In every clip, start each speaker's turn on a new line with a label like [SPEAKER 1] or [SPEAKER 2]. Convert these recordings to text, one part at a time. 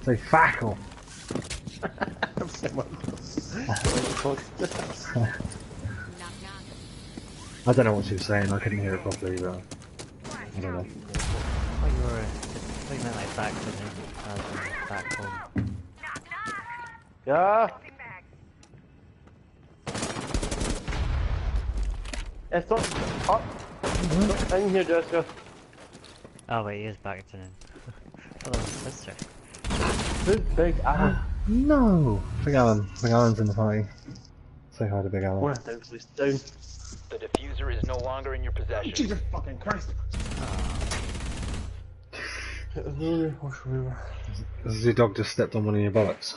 [SPEAKER 1] Say fackle. I don't know what she was saying, I couldn't hear it properly, but I don't know.
[SPEAKER 2] Oh, you were you meant like back to him, back home.
[SPEAKER 3] Yeah. It's not up. Not in here, Jessica.
[SPEAKER 2] Oh wait, he is back to him. Oh, that was his sister.
[SPEAKER 3] This big Alan.
[SPEAKER 1] No! Big Alan. Big Alan's in the party. Say hi to Big Alan.
[SPEAKER 3] One down, please. Down.
[SPEAKER 4] The diffuser is no longer in your possession.
[SPEAKER 3] Jesus fucking Christ.
[SPEAKER 1] Has your dog just stepped on one of your bollocks?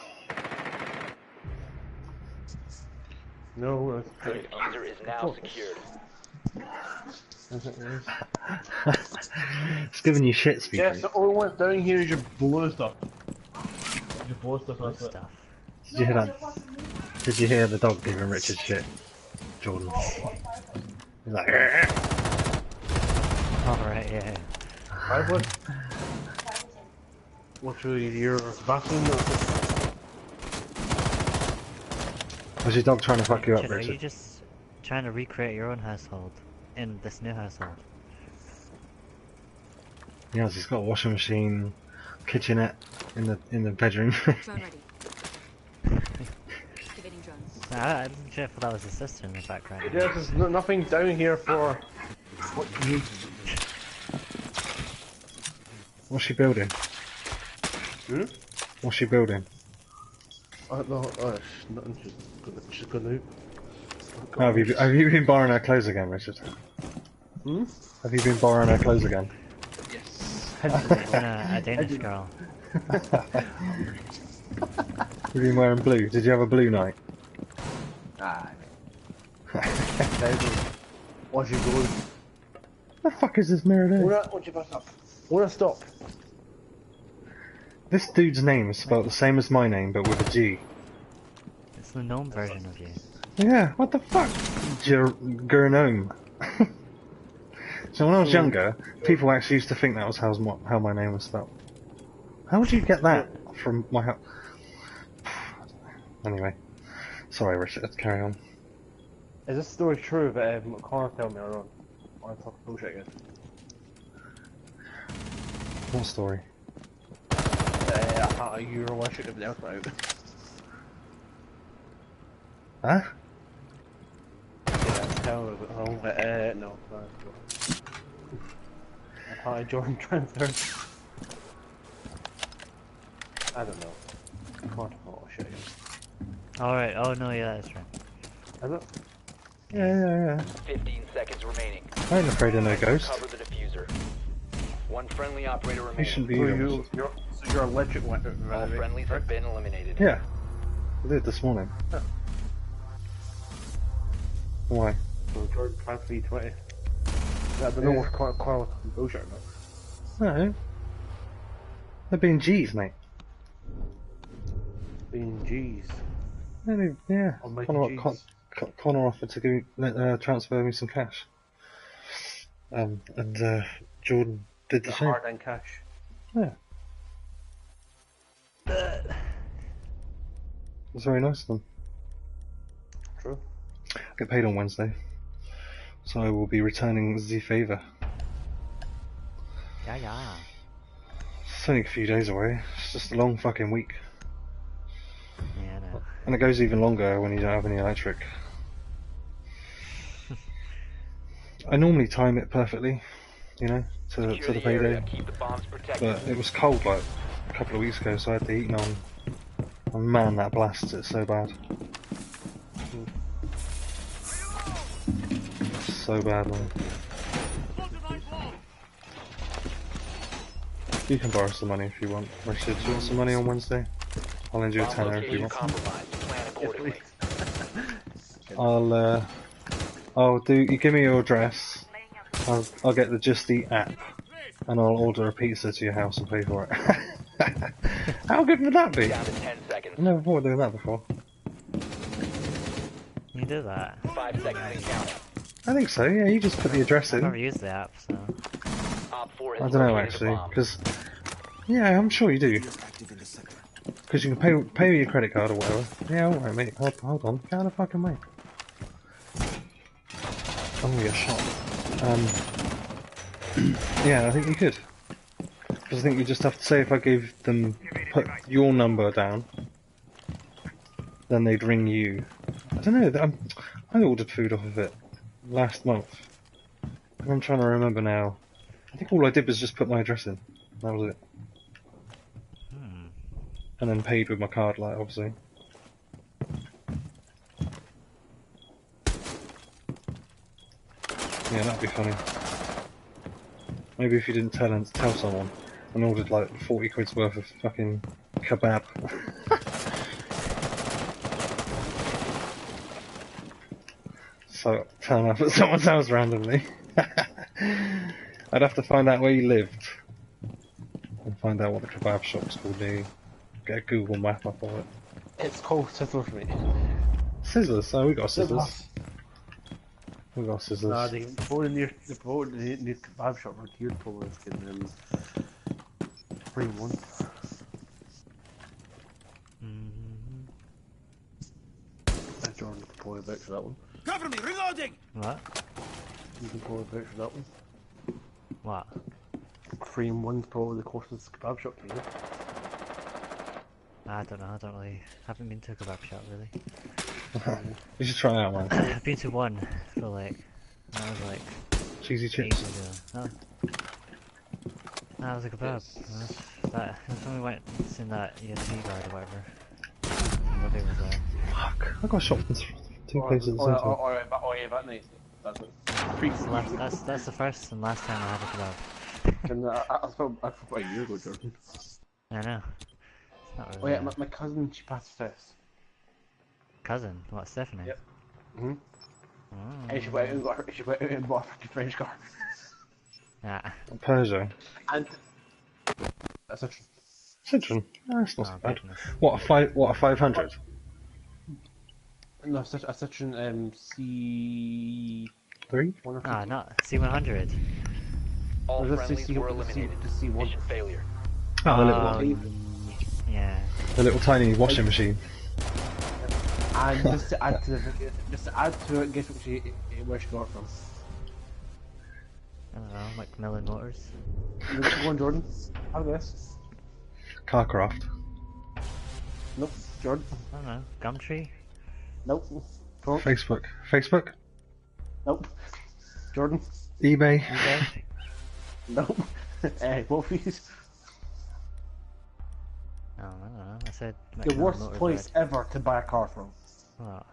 [SPEAKER 3] No,
[SPEAKER 4] The diffuser is now secured.
[SPEAKER 1] It's giving you shit, speaking.
[SPEAKER 3] Yes, the only one down here is your blue stuff. Your blue stuff, that's it.
[SPEAKER 2] Stuff.
[SPEAKER 1] Did you hear that? Did you hear the dog giving Richard shit? Jordan. He's like,
[SPEAKER 2] Alright, yeah.
[SPEAKER 3] I would. What's your vaccine?
[SPEAKER 1] was your dog trying to fuck you up,
[SPEAKER 2] Richard, are you
[SPEAKER 1] Richard?
[SPEAKER 2] just trying to recreate your own household in this new household?
[SPEAKER 1] Yes, he's got a washing machine, kitchenette in the bedroom.
[SPEAKER 5] Drone ready. Activating drones.
[SPEAKER 2] I didn't care if that was his sister in the background.
[SPEAKER 3] Yes, there's nothing down here for what you need.
[SPEAKER 1] What's she building?
[SPEAKER 3] Hmm?
[SPEAKER 1] What's she building?
[SPEAKER 3] I don't know. Nothing. She's gonna out.
[SPEAKER 1] Oh, have you been borrowing her clothes again, Richard?
[SPEAKER 3] Hmm?
[SPEAKER 1] Have you been borrowing her clothes again?
[SPEAKER 3] Yes.
[SPEAKER 2] A Danish girl.
[SPEAKER 1] You've been wearing blue. Did you have a blue night?
[SPEAKER 3] Ah. What's your blue?
[SPEAKER 1] The fuck is this mirror doing?
[SPEAKER 3] What's your back up? Wanna stop?
[SPEAKER 1] This dude's name is spelled the same as my name, but with a G.
[SPEAKER 2] It's the gnome version of you.
[SPEAKER 1] Yeah, what the fuck? Gurnome. So when I was younger, people actually used to think that was how my name was spelled. How would you get that from my house? Anyway, sorry Richard, let's carry on.
[SPEAKER 3] Is this story true that Connor told me earlier on? I want to talk bullshit again.
[SPEAKER 1] What story?
[SPEAKER 3] Your relationship with the out.
[SPEAKER 1] Huh?
[SPEAKER 3] Yeah, tell her at home, but no. Hi, Jordan transfer. I don't know. I can't I'll show you.
[SPEAKER 2] Alright, oh no, yeah, that's right.
[SPEAKER 3] Is it?
[SPEAKER 1] Yeah.
[SPEAKER 4] 15 seconds remaining.
[SPEAKER 1] I ain't afraid of no ghost.
[SPEAKER 4] Cover the diffuser. One friendly operator
[SPEAKER 1] You
[SPEAKER 4] remaining.
[SPEAKER 1] shouldn't be
[SPEAKER 3] So
[SPEAKER 1] evil.
[SPEAKER 3] you're electric weapon,
[SPEAKER 4] All
[SPEAKER 3] right?
[SPEAKER 4] friendlies have been eliminated.
[SPEAKER 1] Yeah. I did this morning.
[SPEAKER 3] Huh.
[SPEAKER 1] Why?
[SPEAKER 3] So Jordan transfer 20. I don't know what's quite bullshit about.
[SPEAKER 1] No. They're being G's, mate.
[SPEAKER 3] Being G's.
[SPEAKER 1] Yeah.
[SPEAKER 3] Almighty
[SPEAKER 1] Connor offered to give me, transfer me some cash. And Jordan did the same.
[SPEAKER 3] Hard and cash.
[SPEAKER 1] Yeah. It's very nice of them.
[SPEAKER 3] True.
[SPEAKER 1] I get paid on Wednesday, so I will be returning the favour.
[SPEAKER 2] Yeah.
[SPEAKER 1] It's only a few days away. It's just a long fucking week.
[SPEAKER 2] Yeah, I know.
[SPEAKER 1] And it goes even longer when you don't have any electric. I normally time it perfectly, you know, to the payday.
[SPEAKER 4] Keep the bombs protected.
[SPEAKER 1] But it was cold like a couple of weeks ago, so I had the heating on. And man, that blasts it so bad. So bad, man. You can borrow some money if you want. Richard, do you want some money on Wednesday? I'll lend you a tenner if you want.
[SPEAKER 4] Compromised. Plan accordingly.
[SPEAKER 1] You give me your address. I'll get the Just Eat app, and I'll order a pizza to your house and pay for it. How good would that be?
[SPEAKER 4] Down to 10 seconds.
[SPEAKER 1] I've never thought of doing that before.
[SPEAKER 2] You do that.
[SPEAKER 4] 5 seconds and count.
[SPEAKER 1] I think so. Yeah, you just put the address
[SPEAKER 2] I've
[SPEAKER 1] in.
[SPEAKER 2] never used the app, so.
[SPEAKER 4] Op 4
[SPEAKER 1] I
[SPEAKER 4] has
[SPEAKER 1] don't know
[SPEAKER 4] located a
[SPEAKER 1] actually,
[SPEAKER 4] bomb.
[SPEAKER 1] because yeah, I'm sure you do. Because you can pay with your credit card or whatever. Yeah, alright, mate. Hold on. Get out of the fucking way. I'm gonna get shot. Yeah, I think you could. Because I think you just have to say if I gave them, put your number down, then they'd ring you. I don't know, I ordered food off of it last month. And I'm trying to remember now. I think all I did was just put my address in. That was it. And then paid with my card, like, obviously. Yeah, that'd be funny. Maybe if you didn't tell someone and ordered like 40 quid's worth of fucking kebab. So turn up at someone's house randomly. I'd have to find out where you lived and find out what the kebab shop's called. Get a Google map up of it.
[SPEAKER 3] It's called Sizzlers, mate.
[SPEAKER 1] Scissors. So we got scissors. We got scissors.
[SPEAKER 3] Nah, the new kebab shop were geared towards getting them free one. Jordan can pull a picture of that one.
[SPEAKER 5] Cover me, reloading!
[SPEAKER 2] What?
[SPEAKER 3] You can pull a picture of that one.
[SPEAKER 2] What?
[SPEAKER 3] 3 in 1's probably the closest kebab shop to you.
[SPEAKER 2] I don't know, I don't really, haven't been to a kebab shop really.
[SPEAKER 1] You should try out one.
[SPEAKER 2] I've been to one for like, that was like
[SPEAKER 1] Cheesy chips.
[SPEAKER 2] ages ago. No, that was a kebab. That's when we went in that ESP guard or whatever. What day was that?
[SPEAKER 1] Fuck, I got shot from 2 places at the same time.
[SPEAKER 3] Oh yeah, that night. That's it.
[SPEAKER 2] That's the first and last time I had a kebab.
[SPEAKER 3] And I forgot a year ago, Jordan.
[SPEAKER 2] I know. It's not
[SPEAKER 3] Oh
[SPEAKER 2] really
[SPEAKER 3] yeah, my cousin, she passed the test.
[SPEAKER 2] cousin. What, Stephanie?
[SPEAKER 3] Yep. Mm-hmm.
[SPEAKER 2] Oh.
[SPEAKER 3] And she went out and bought a French car.
[SPEAKER 2] Yeah.
[SPEAKER 1] Peugeot.
[SPEAKER 3] And that's a
[SPEAKER 1] Citroen. No, that's not
[SPEAKER 2] Oh,
[SPEAKER 1] so bad.
[SPEAKER 2] goodness.
[SPEAKER 1] What a 500?
[SPEAKER 3] no, a Citroen C
[SPEAKER 1] 3?
[SPEAKER 3] one or
[SPEAKER 2] Ah, not C100.
[SPEAKER 4] All
[SPEAKER 3] Was it
[SPEAKER 4] friendlies
[SPEAKER 3] C-
[SPEAKER 4] were
[SPEAKER 3] C-
[SPEAKER 4] eliminated.
[SPEAKER 3] C- C1?
[SPEAKER 4] Mission failure.
[SPEAKER 1] Oh, the little
[SPEAKER 2] Oh,
[SPEAKER 1] one.
[SPEAKER 2] yeah.
[SPEAKER 1] The little tiny washing machine.
[SPEAKER 3] And just to add to it, guess where she got it from?
[SPEAKER 2] I don't know, like Millen Motors.
[SPEAKER 3] Go on, Jordan. Have this.
[SPEAKER 1] Carcraft.
[SPEAKER 3] Nope. Jordan.
[SPEAKER 2] I don't know, Gumtree?
[SPEAKER 3] Nope. Go on.
[SPEAKER 1] Facebook?
[SPEAKER 3] Nope. Jordan.
[SPEAKER 1] eBay?
[SPEAKER 3] Nope. Wolfies.
[SPEAKER 2] Oh, I don't know, I said
[SPEAKER 3] The
[SPEAKER 2] McMillan
[SPEAKER 3] worst
[SPEAKER 2] Motors,
[SPEAKER 3] place ever to buy a car from.
[SPEAKER 2] What?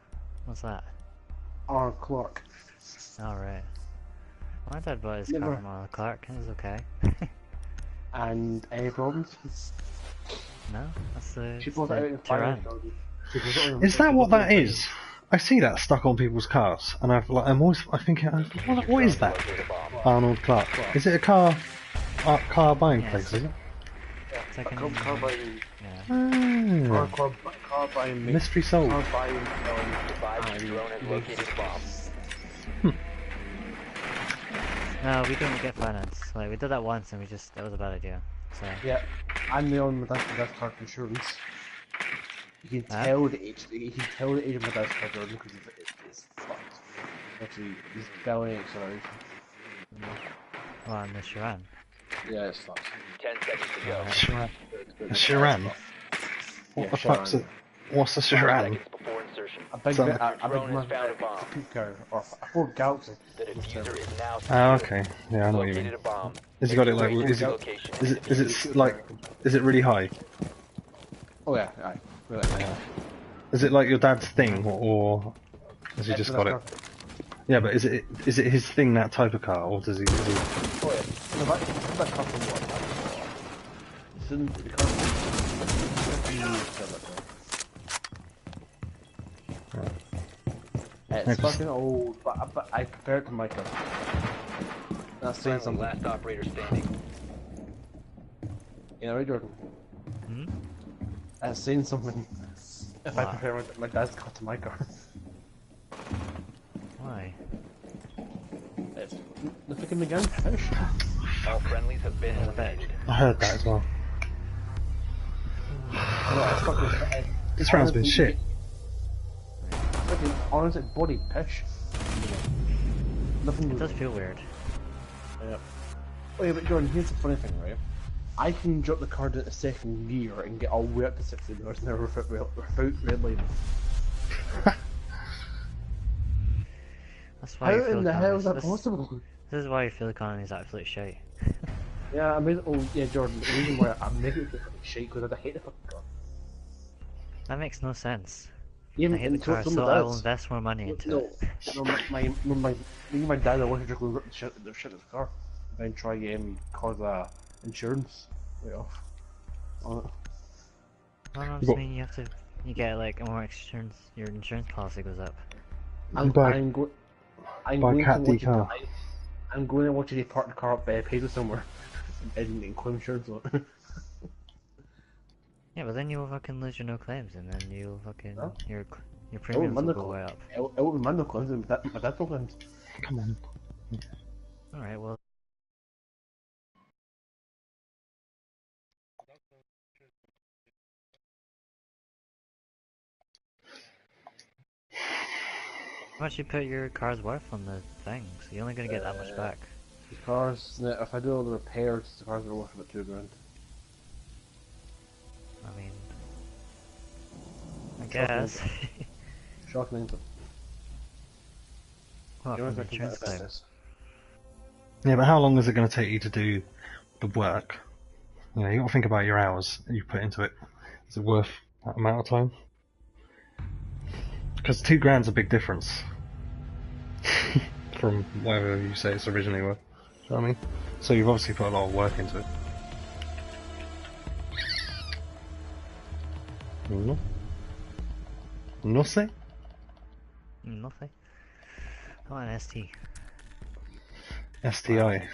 [SPEAKER 2] What's that?
[SPEAKER 3] Arnold Clark.
[SPEAKER 2] Alright. My dad bought his
[SPEAKER 3] Never.
[SPEAKER 2] car from Arnold Clark, it was okay.
[SPEAKER 3] And any problems?
[SPEAKER 2] No, that's the,
[SPEAKER 3] She
[SPEAKER 2] it's
[SPEAKER 3] bought it out
[SPEAKER 2] the
[SPEAKER 3] in
[SPEAKER 2] Turan.
[SPEAKER 3] finance. She bought it out in-
[SPEAKER 1] Is that what that is? I see that stuck on people's cars, and I think, what is that? Arnold Clark. Is it a car buying
[SPEAKER 2] Yes.
[SPEAKER 1] place? Is it?
[SPEAKER 2] Second,
[SPEAKER 3] Car buying.
[SPEAKER 2] yeah.
[SPEAKER 1] Ah,
[SPEAKER 3] Car buying.
[SPEAKER 1] mystery sold.
[SPEAKER 3] Car buying.
[SPEAKER 4] Advise your drone has located a bomb.
[SPEAKER 2] No, we don't get finance. Like, we did that once and that was a bad idea. So,
[SPEAKER 3] Yeah, I'm the only with that card insurance. You can
[SPEAKER 2] Huh?
[SPEAKER 3] tell the age. You can tell the age of my dad's card Jordan because it's fucked. Actually, he's belly acceleration.
[SPEAKER 2] well, on the Turan.
[SPEAKER 3] Yeah, it's fucked.
[SPEAKER 4] 10 seconds to go.
[SPEAKER 1] Chiran. A Chiran? What
[SPEAKER 3] Yeah,
[SPEAKER 1] the fuck's
[SPEAKER 3] Chiran.
[SPEAKER 1] what's a Chiran?
[SPEAKER 4] Seconds before insertion.
[SPEAKER 3] A big,
[SPEAKER 1] So-
[SPEAKER 3] a big
[SPEAKER 4] Drone has found a bomb.
[SPEAKER 3] car or a Ford Galaxy.
[SPEAKER 4] The diffuser is now
[SPEAKER 1] Oh,
[SPEAKER 4] secured.
[SPEAKER 1] okay. Yeah, I know what you
[SPEAKER 4] Located
[SPEAKER 1] mean.
[SPEAKER 4] a bomb.
[SPEAKER 1] Has he got it like? Is
[SPEAKER 4] Location
[SPEAKER 1] it really high?
[SPEAKER 3] Oh yeah, aye. Really.
[SPEAKER 1] Yeah. Is it like your dad's thing, or has he just got it? Yeah, but is it his thing, that type of car, or does he?
[SPEAKER 3] Oh yeah. No, that car from what? It's in the car. It's
[SPEAKER 1] Next.
[SPEAKER 3] fucking old, but I compare it to my car. That's saying
[SPEAKER 4] Friendly,
[SPEAKER 3] something.
[SPEAKER 4] last operator standing.
[SPEAKER 3] You know, right, Jordan?
[SPEAKER 2] Hmm?
[SPEAKER 3] That's saying something. If I
[SPEAKER 2] Wow.
[SPEAKER 3] compare my dad's car to my car.
[SPEAKER 2] Why?
[SPEAKER 3] It's the fucking again. Fish.
[SPEAKER 4] All friendlies have been
[SPEAKER 2] I bet.
[SPEAKER 4] eliminated.
[SPEAKER 1] I heard that as well.
[SPEAKER 3] No,
[SPEAKER 1] This round's been shit.
[SPEAKER 3] Honestly, body pitch. Nothing.
[SPEAKER 2] It does feel weird.
[SPEAKER 3] Yeah. Oh yeah, but Jordan, here's the funny thing, right? I can drop the card into second gear and get all the way up to 60 dollars never without red line.
[SPEAKER 2] That's why
[SPEAKER 3] How
[SPEAKER 2] you feel
[SPEAKER 3] in the hell is that possible?
[SPEAKER 2] This is why you feel economy is absolute shite.
[SPEAKER 3] Yeah, I mean, oh yeah, Jordan, the reason why I'm negative fucking shit because I hate the fucking car.
[SPEAKER 2] That makes no sense.
[SPEAKER 3] Even
[SPEAKER 2] I hate the car, so I will invest more money into it.
[SPEAKER 3] No, me and my dad, I wanted to go rip the shit out of the car, then try cause insurance right off.
[SPEAKER 2] Well, I just mean you get like more insurance, your insurance policy goes up.
[SPEAKER 3] I'm going to watch you park the car up Pedro somewhere and claim insurance on it.
[SPEAKER 2] Yeah, but then you'll fucking lose your no claims, and then you'll fucking your
[SPEAKER 3] I
[SPEAKER 2] premiums
[SPEAKER 3] wouldn't
[SPEAKER 2] will
[SPEAKER 3] mind
[SPEAKER 2] go way up.
[SPEAKER 3] I wouldn't mind no claims, but that's no claims.
[SPEAKER 1] Come on.
[SPEAKER 2] All right, well. How much you put your car's worth on the thing? So you're only gonna get that much back.
[SPEAKER 3] The cars, if I do all the repairs, the cars are worth about $2,000.
[SPEAKER 2] I mean, I guess.
[SPEAKER 3] Shocking answer.
[SPEAKER 2] Well, from the insurance claim.
[SPEAKER 1] Yeah, but how long is it going to take you to do the work? You know, you got to think about your hours you put into it. Is it worth that amount of time? Because $2,000's a big difference from whatever you say it's originally worth. Do you know what I mean? So you've obviously put a lot of work into it. No sé?
[SPEAKER 2] Nothing. I want an ST.
[SPEAKER 1] STI.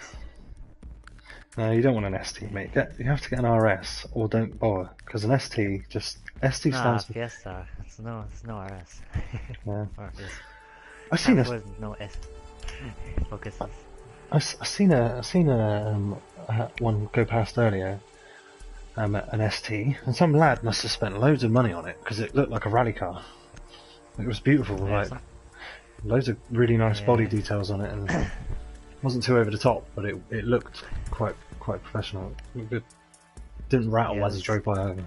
[SPEAKER 1] No, you don't want an ST, mate. You have to get an RS, or don't bother, because an ST just ST stands for
[SPEAKER 2] Fiesta. It's no RS.
[SPEAKER 1] Yeah.
[SPEAKER 2] Or is
[SPEAKER 1] I've seen
[SPEAKER 2] no S. Focuses.
[SPEAKER 1] I've seen one go past earlier. An ST, and some lad must have spent loads of money on it because it looked like a rally car. It was beautiful, like loads of really nice body details on it, and it wasn't too over the top, but it looked quite professional. It looked good. Didn't rattle as he drove by over.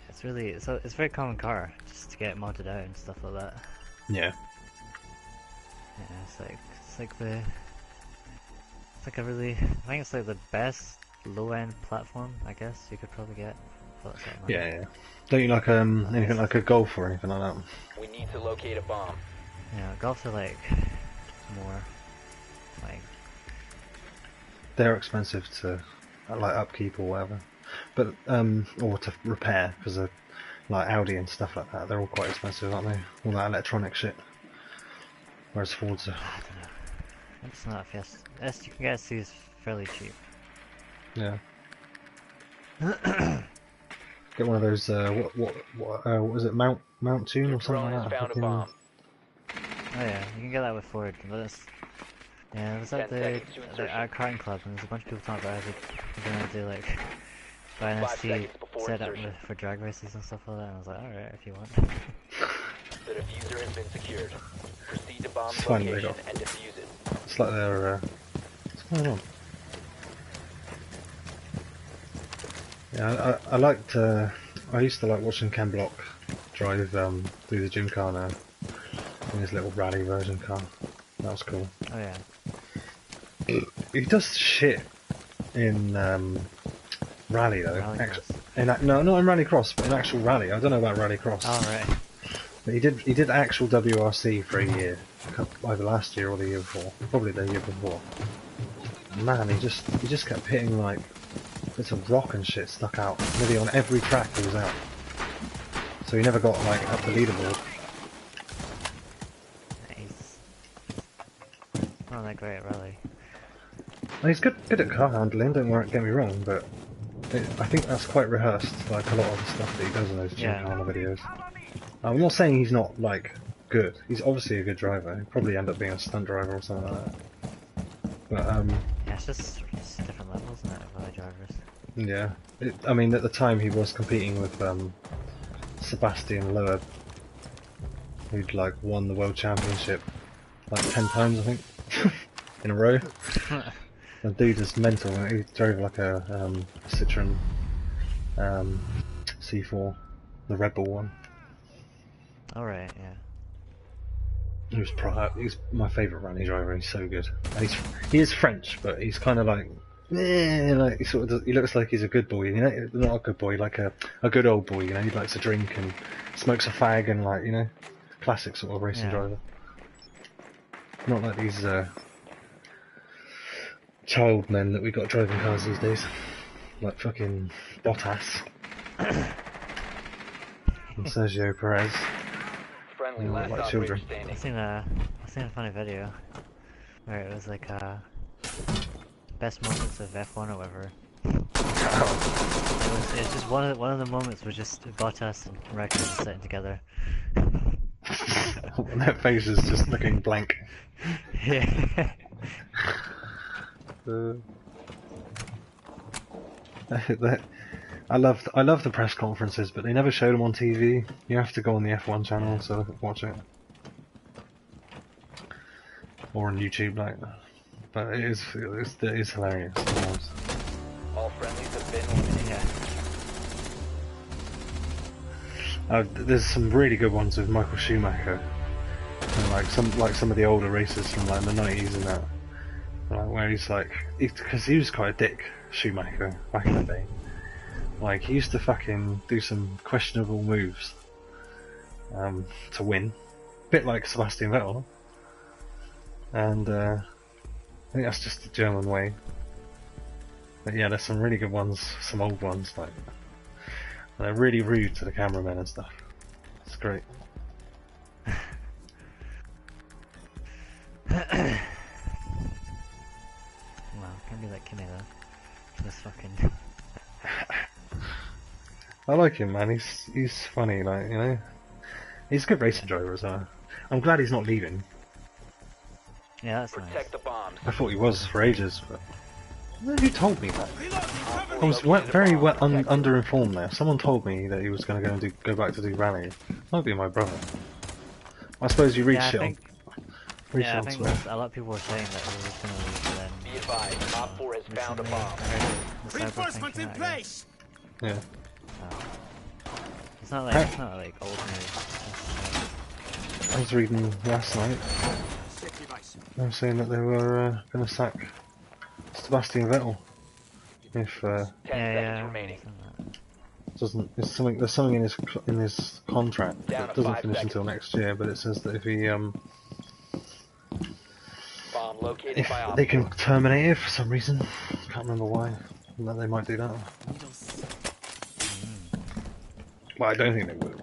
[SPEAKER 2] It's really it's a very common car just to get modded out and stuff like that.
[SPEAKER 1] Yeah.
[SPEAKER 2] Yeah, it's like a really, I think it's like the best low-end platform, I guess you could probably get.
[SPEAKER 1] Yeah. Don't you like anything like a Golf or anything like that?
[SPEAKER 4] We need to locate a bomb.
[SPEAKER 2] Yeah, Golfs are like more like
[SPEAKER 1] they're expensive to like upkeep or whatever, but or to repair because they're like Audi and stuff like that. They're all quite expensive, aren't they? All that electronic shit. Whereas Fords are.
[SPEAKER 2] I don't know. It's not Fiesta. You can get STs fairly cheap.
[SPEAKER 1] Yeah. Get one of those. What was it? Mount Tune or something like that.
[SPEAKER 4] Found a bomb.
[SPEAKER 2] Oh yeah, you can get that with Ford. But it's, yeah, it was at the karting club, and there's a bunch of people talking about how they're gonna do like buy an ST set up for drag races and stuff like that. And I was like, alright, if you want.
[SPEAKER 4] The diffuser has been secured. Proceed to bomb
[SPEAKER 1] Fine,
[SPEAKER 4] location and defuse it.
[SPEAKER 1] It's like they're. What's going on? Yeah, I liked. I used to like watching Ken Block drive through the Gymkhana in his little rally version car. That was cool.
[SPEAKER 2] Oh yeah.
[SPEAKER 1] He does shit in rally though. No, not in Rallycross, but in actual rally. I don't know about Rallycross.
[SPEAKER 2] Oh right.
[SPEAKER 1] But he did actual WRC for a year, either last year or the year before, probably the year before. Man, he just kept hitting like bits of rock and shit stuck out. Nearly on every track he was out. So he never got like up the leaderboard.
[SPEAKER 2] Nice. Not that great, really.
[SPEAKER 1] Well, he's good at car handling. Don't get me wrong, but I think that's quite rehearsed, like a lot of the stuff that he does in those Gymkhana videos. I'm not saying he's not like good. He's obviously a good driver. He'd probably end up being a stunt driver or something like that. But
[SPEAKER 2] yeah, it's just different levels, isn't it, of other drivers.
[SPEAKER 1] Yeah. I mean, at the time he was competing with Sebastian Loeb, who'd like won the world championship like 10 times, I think, in a row. The dude is mental. He drove like a Citroen C4, the Red Bull one.
[SPEAKER 2] Alright, yeah.
[SPEAKER 1] He's my favourite rally driver. He's so good. And he is French, but he's kind of like, like he sort of he looks like he's a good boy. You know, not a good boy, like a good old boy. You know, he likes to drink and smokes a fag and like, you know, classic sort of racing driver. Not like these child men that we got driving cars these days, like fucking Bottas and Sergio Perez.
[SPEAKER 4] Friendly,
[SPEAKER 1] You know,
[SPEAKER 4] last
[SPEAKER 1] like
[SPEAKER 4] operator
[SPEAKER 1] children.
[SPEAKER 4] standing.
[SPEAKER 2] I seen a funny video where it was like best moments of F1 or whatever. It was just one of the moments was just Bottas and Raikkonen sitting together.
[SPEAKER 1] And their faces just looking blank.
[SPEAKER 2] Yeah.
[SPEAKER 1] I love the press conferences, but they never show them on TV. You have to go on the F1 channel to watch it, or on YouTube, like. But it is hilarious. Sometimes.
[SPEAKER 4] All friendlies have been eliminated.
[SPEAKER 2] Yeah.
[SPEAKER 1] There's some really good ones with Michael Schumacher, and like some of the older races from like the 90s and that. Like where he's like, because he was quite a dick, Schumacher, back in the day. Like he used to fucking do some questionable moves to win, a bit like Sebastian Vettel. And I think that's just the German way. But yeah, there's some really good ones, some old ones, like and they're really rude to the cameramen and stuff. It's great.
[SPEAKER 2] Wow, can't be like Kimmy though. Just fucking.
[SPEAKER 1] I like him, man. He's funny, like, you know. He's a good racing driver as well. I'm glad he's not leaving.
[SPEAKER 2] Yeah, that's
[SPEAKER 4] Protect
[SPEAKER 2] nice.
[SPEAKER 4] the bombs.
[SPEAKER 1] I thought he was for ages, but who told me that? I was very underinformed there. Someone told me that he was going to go back to do rally. Might be my brother. I suppose you reached
[SPEAKER 2] Yeah,
[SPEAKER 1] it on.
[SPEAKER 2] I think a lot of people were saying that he was going to leave, but then.
[SPEAKER 4] Be advised, Op 4 has found a
[SPEAKER 2] recently,
[SPEAKER 4] bomb.
[SPEAKER 2] I heard the
[SPEAKER 5] Reinforcements in place!
[SPEAKER 1] Yeah.
[SPEAKER 2] It's not like old news.
[SPEAKER 1] I was reading last night. They were saying that they were going to sack Sebastian Vettel if
[SPEAKER 4] 10 seconds remaining.
[SPEAKER 1] there's something in his contract
[SPEAKER 4] Down
[SPEAKER 1] that
[SPEAKER 4] to
[SPEAKER 1] doesn't
[SPEAKER 4] 5
[SPEAKER 1] finish
[SPEAKER 4] seconds.
[SPEAKER 1] until next year, but it says that if he
[SPEAKER 4] Bomb located by Op
[SPEAKER 1] they can
[SPEAKER 4] 4.
[SPEAKER 1] terminate it for some reason. Can't remember why. But they might do that. Well, I don't think they will.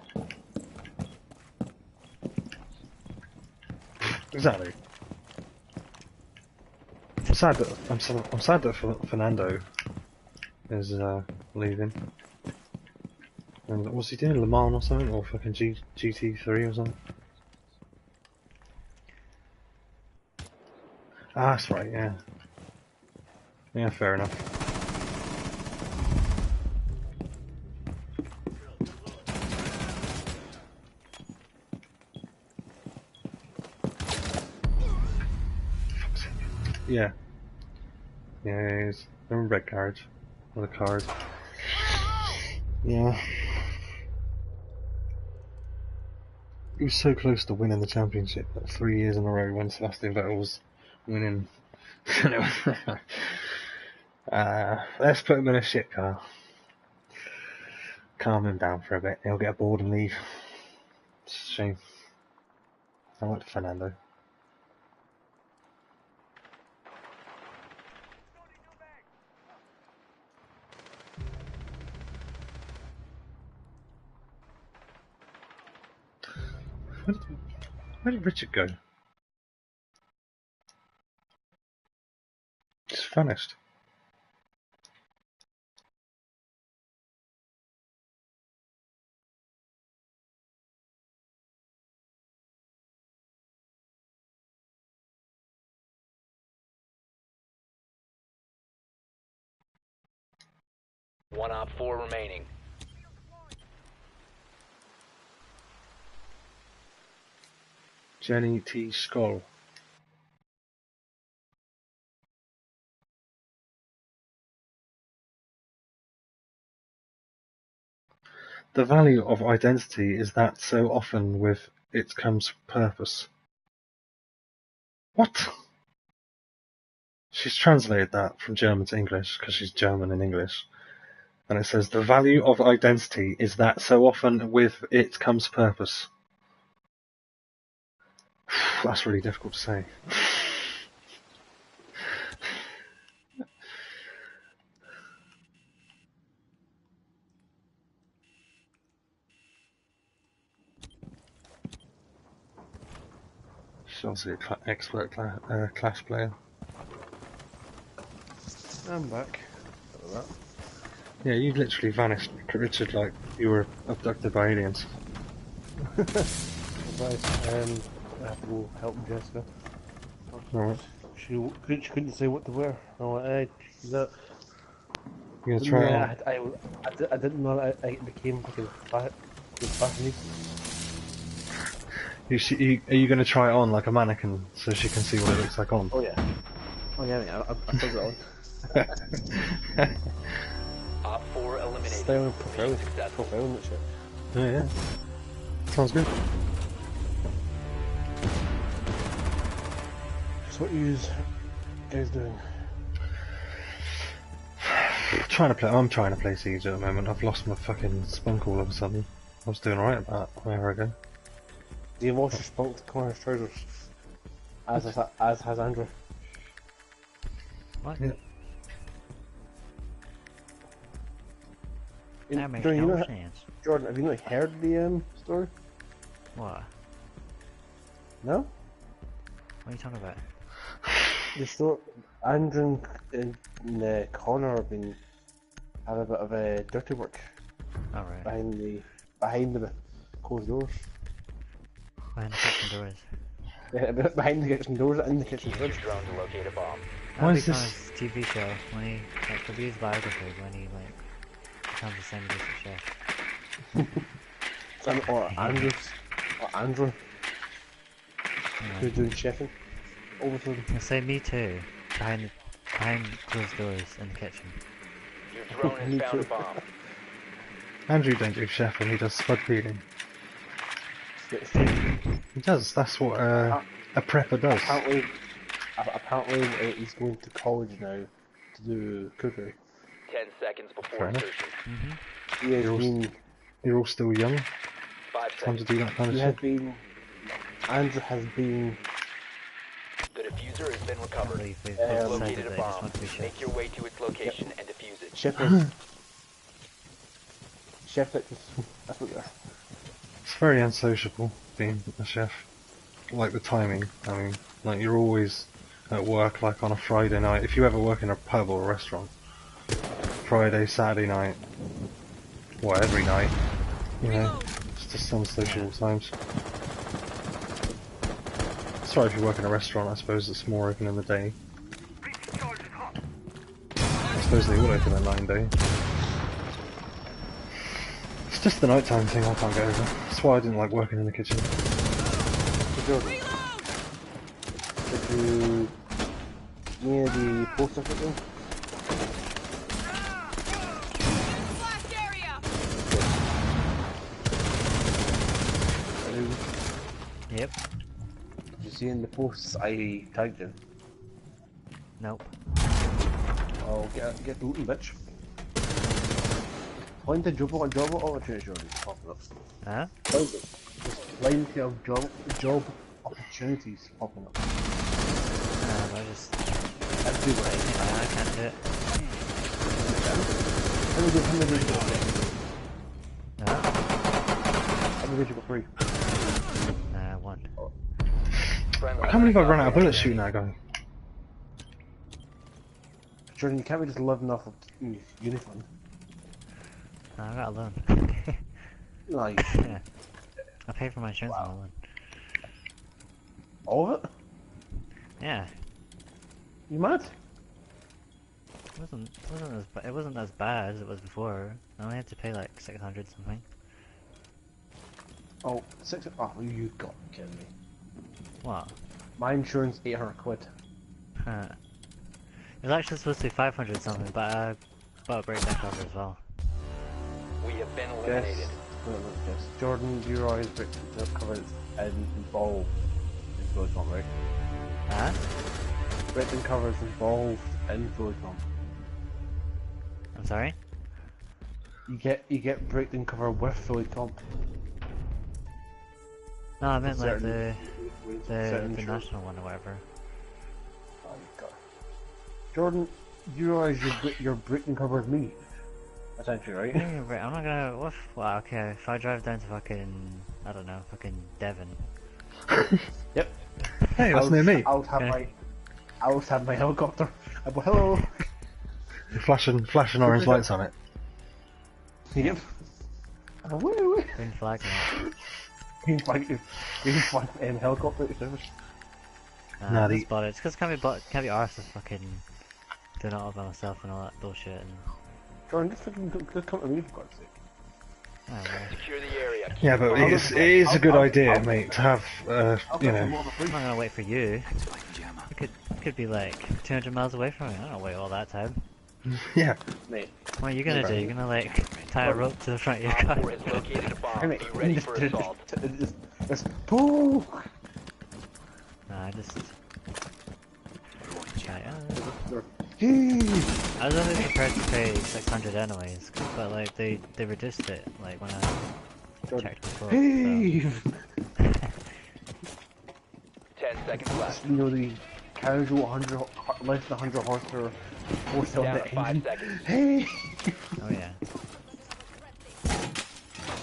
[SPEAKER 1] Exactly. I'm sad that Fernando is leaving. And what's he doing? Le Mans or something, or fucking GT3 or something? Ah, that's right. Yeah. Yeah, fair enough. Yeah. Yeah, he's in a red carriage. With a card. Yeah. He was so close to winning the championship, like 3 years in a row when Sebastian Vettel was winning. Let's put him in a shit car. Calm him down for a bit. He'll get bored and leave. It's a shame. I liked Fernando. Where did Richard go? Just vanished.
[SPEAKER 4] One op 4 remaining.
[SPEAKER 1] Jenny T. Skoll. The value of identity is that so often with it comes purpose. What? She's translated that from German to English because she's German in English. And it says the value of identity is that so often with it comes purpose. That's really difficult to say. She's obviously an expert Clash player.
[SPEAKER 3] I'm back. Look at that.
[SPEAKER 1] Yeah, you literally vanished, Richard, like you were abducted by aliens.
[SPEAKER 3] Right, I have to go help Jessica.
[SPEAKER 1] Alright.
[SPEAKER 3] She couldn't say what to wear. I'm like, hey, that.
[SPEAKER 1] You gonna try it on?
[SPEAKER 3] I didn't know it became fucking fashion.
[SPEAKER 1] Are you gonna try it on like a mannequin so she can see what it looks like on?
[SPEAKER 3] Oh yeah. Oh yeah, mate, I put it on.
[SPEAKER 4] Op 4 eliminated.
[SPEAKER 3] Styling
[SPEAKER 4] Mission successful.
[SPEAKER 3] profound that shit.
[SPEAKER 1] Yeah. Sounds good.
[SPEAKER 3] So what you guys doing?
[SPEAKER 1] I'm trying to play Siege at the moment. I've lost my fucking spunk all of a sudden. I was doing alright about an hour ago.
[SPEAKER 3] Do you watch your spunk to corner trousers? As has Andrew.
[SPEAKER 2] What?
[SPEAKER 1] Yeah.
[SPEAKER 2] That makes
[SPEAKER 3] Jordan,
[SPEAKER 2] no sense.
[SPEAKER 3] Jordan, have you not heard the story?
[SPEAKER 2] What?
[SPEAKER 3] No?
[SPEAKER 2] What are you talking about?
[SPEAKER 3] The story, Andrew and Connor have been having a bit of a dirty work
[SPEAKER 2] Alright.
[SPEAKER 3] behind the closed doors.
[SPEAKER 2] Behind the kitchen doors.
[SPEAKER 3] Yeah, behind the kitchen doors and the kitchen
[SPEAKER 4] Use
[SPEAKER 3] fridge.
[SPEAKER 4] your drone to locate a bomb.
[SPEAKER 1] Why
[SPEAKER 2] That'd
[SPEAKER 1] is
[SPEAKER 2] be
[SPEAKER 1] this-
[SPEAKER 2] Connor's TV show when he, like, the B's biography when he, like, becomes a semi-decent chef.
[SPEAKER 3] Or Andrew, who's doing chefing. Overload.
[SPEAKER 2] You'll say me too. Behind closed doors in the kitchen.
[SPEAKER 4] Your drone has
[SPEAKER 3] Me
[SPEAKER 4] found a
[SPEAKER 3] too.
[SPEAKER 4] bomb.
[SPEAKER 1] Andrew don't do chefing, he does spud feeding. He does, that's what a prepper does.
[SPEAKER 3] Apparently, he's going to college now to do cookery.
[SPEAKER 4] 10 seconds before
[SPEAKER 1] Fair enough.
[SPEAKER 4] insertion.
[SPEAKER 3] He has
[SPEAKER 1] You're all-
[SPEAKER 3] been.
[SPEAKER 1] You're all still young,
[SPEAKER 4] 5
[SPEAKER 1] time to
[SPEAKER 4] seconds.
[SPEAKER 1] do that kind of
[SPEAKER 3] He
[SPEAKER 1] shit.
[SPEAKER 3] has been. Andrew has been.
[SPEAKER 4] The diffuser has been
[SPEAKER 2] I
[SPEAKER 4] recovered.
[SPEAKER 2] believe we've
[SPEAKER 3] Um,
[SPEAKER 2] both
[SPEAKER 4] Located
[SPEAKER 2] decided
[SPEAKER 4] a
[SPEAKER 2] that he just
[SPEAKER 4] bomb.
[SPEAKER 2] wants to be chef.
[SPEAKER 4] Make your way to its location and defuse it.
[SPEAKER 3] Chef it. That's what they're.
[SPEAKER 1] It's very unsociable being a chef. Like the timing, I mean, like you're always at work like on a Friday night. If you ever work in a pub or a restaurant, Friday, Saturday night, well every night, you know, it's just unsociable times. Sorry if you work in a restaurant, I suppose it's more open in the day. I suppose they all open at 9 day. It's just the nighttime thing I can't get over. That's why I didn't like working in the kitchen.
[SPEAKER 3] Jordan. Did you near the post office thing?
[SPEAKER 2] Yep.
[SPEAKER 3] Did you see in the posts I tagged you?
[SPEAKER 2] Nope.
[SPEAKER 3] Oh, get the looting, bitch. Find the job opportunity, Jordan. Popping up.
[SPEAKER 2] Huh?
[SPEAKER 3] Find it. There's plenty of job opportunities popping up.
[SPEAKER 2] I just...
[SPEAKER 3] Everywhere.
[SPEAKER 2] I can't do it.
[SPEAKER 3] How many did you get?
[SPEAKER 2] No?
[SPEAKER 3] How many did you get free?
[SPEAKER 2] One.
[SPEAKER 4] Friendly
[SPEAKER 1] I can't believe I run out of
[SPEAKER 4] operator
[SPEAKER 1] bullets shooting that guy.
[SPEAKER 3] Jordan, you can't be just living off of uniform.
[SPEAKER 2] No, I got a loan.
[SPEAKER 3] Like,
[SPEAKER 2] Yeah. I paid for my insurance on my loan.
[SPEAKER 3] all of it?
[SPEAKER 2] Yeah.
[SPEAKER 3] You mad?
[SPEAKER 2] it wasn't as bad as it was before. I only had to pay like 600 something.
[SPEAKER 3] Oh, oh, you got to be kidding me.
[SPEAKER 2] What?
[SPEAKER 3] My insurance, 800 quid.
[SPEAKER 2] Huh. It was actually supposed to be 500 something, but I bought a breakdown cover as well.
[SPEAKER 4] We have been eliminated.
[SPEAKER 3] Yes. Jordan, you're always covered and involved in Silicon, right?
[SPEAKER 2] Huh?
[SPEAKER 3] Breakdown covers involved in Silicon.
[SPEAKER 2] I'm sorry?
[SPEAKER 3] You get breakdown cover with Silicon.
[SPEAKER 2] No, I meant like
[SPEAKER 3] Certain-
[SPEAKER 2] the
[SPEAKER 3] insurance.
[SPEAKER 2] national one or whatever.
[SPEAKER 3] Oh, God. Jordan, you realize your breakdown cover is me? Essentially, right?
[SPEAKER 2] Yeah, right, I'm not gonna. What? Well, okay, if I drive down to fucking. I don't know, fucking Devon.
[SPEAKER 3] Yep.
[SPEAKER 1] Hey, that's near me.
[SPEAKER 3] I would have my helicopter. I'd go, hello.
[SPEAKER 1] Flashing orange lights on it.
[SPEAKER 3] Yep. Oh, woo, woo.
[SPEAKER 2] Green flag, mate.
[SPEAKER 3] Green flag helicopter service.
[SPEAKER 1] Nah,
[SPEAKER 2] That's
[SPEAKER 1] the-
[SPEAKER 2] about it. It's because can't be arsed with fucking doing it all by myself and all that bullshit. And
[SPEAKER 3] Jordan, just come to me for God's sake.
[SPEAKER 2] oh, well.
[SPEAKER 4] Secure the area. Keep
[SPEAKER 1] Yeah, but
[SPEAKER 4] the bombs
[SPEAKER 1] it is a good
[SPEAKER 3] I'll-
[SPEAKER 1] idea,
[SPEAKER 3] I'll-
[SPEAKER 1] mate, to have, you know.
[SPEAKER 2] I'm not gonna wait for you. You could be like 200 miles away from me. I don't wait all that time.
[SPEAKER 1] Yeah.
[SPEAKER 3] Mate.
[SPEAKER 2] What are you gonna do? You're gonna like tie a rope to the front of your car?
[SPEAKER 4] Op 4 has located a bomb.
[SPEAKER 3] Hey,
[SPEAKER 4] Be
[SPEAKER 3] mate.
[SPEAKER 4] ready for assault.
[SPEAKER 3] Just pooh.
[SPEAKER 2] Nah, I just. Right,
[SPEAKER 3] Jeez.
[SPEAKER 2] I was only prepared to pay 600 anyways, but like they reduced it like when I checked before. So.
[SPEAKER 3] Hey.
[SPEAKER 4] 10 seconds left.
[SPEAKER 3] You know the casual less than 100 horsepower
[SPEAKER 4] Down
[SPEAKER 3] four-cylinder
[SPEAKER 4] to 5
[SPEAKER 3] engine.
[SPEAKER 4] seconds.
[SPEAKER 3] Hey.
[SPEAKER 2] Oh yeah.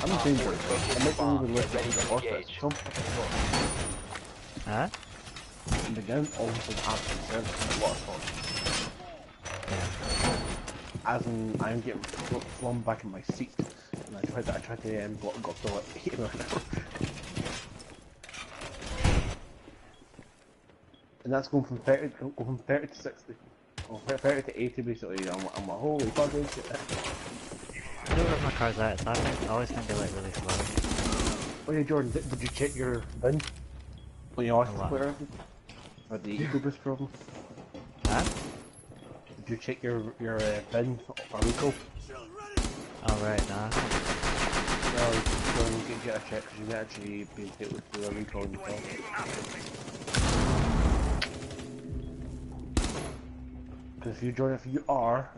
[SPEAKER 3] I'm
[SPEAKER 4] Op
[SPEAKER 3] saying
[SPEAKER 4] 4
[SPEAKER 3] that.
[SPEAKER 4] has located
[SPEAKER 3] I'm
[SPEAKER 4] a
[SPEAKER 3] making
[SPEAKER 4] bomb.
[SPEAKER 3] even
[SPEAKER 4] Get
[SPEAKER 3] less than
[SPEAKER 4] ready
[SPEAKER 3] 100
[SPEAKER 4] to
[SPEAKER 3] horsepower.
[SPEAKER 4] engage.
[SPEAKER 3] Some fucking
[SPEAKER 2] Huh?
[SPEAKER 3] and the gun almost an absolute service a lot of fun.
[SPEAKER 2] Yeah.
[SPEAKER 3] As in, I'm getting flung back in my seat, and I tried to got to like 8 miles an hour. And that's going from 30 to 60. Well, 30 to 80 basically. I'm like, holy fucking shit.
[SPEAKER 2] I don't know where my car's at, so I always think they're like really slow.
[SPEAKER 3] Oh yeah, Jordan, did you check your bin? When you asked
[SPEAKER 2] what?
[SPEAKER 3] for everything? Or the EcoBoost problem?
[SPEAKER 2] Huh?
[SPEAKER 3] Did you check your bin for recall?
[SPEAKER 2] Oh right, nah.
[SPEAKER 3] No, Jordan, get a check because you may actually be hit with a recall in your car. Because if you are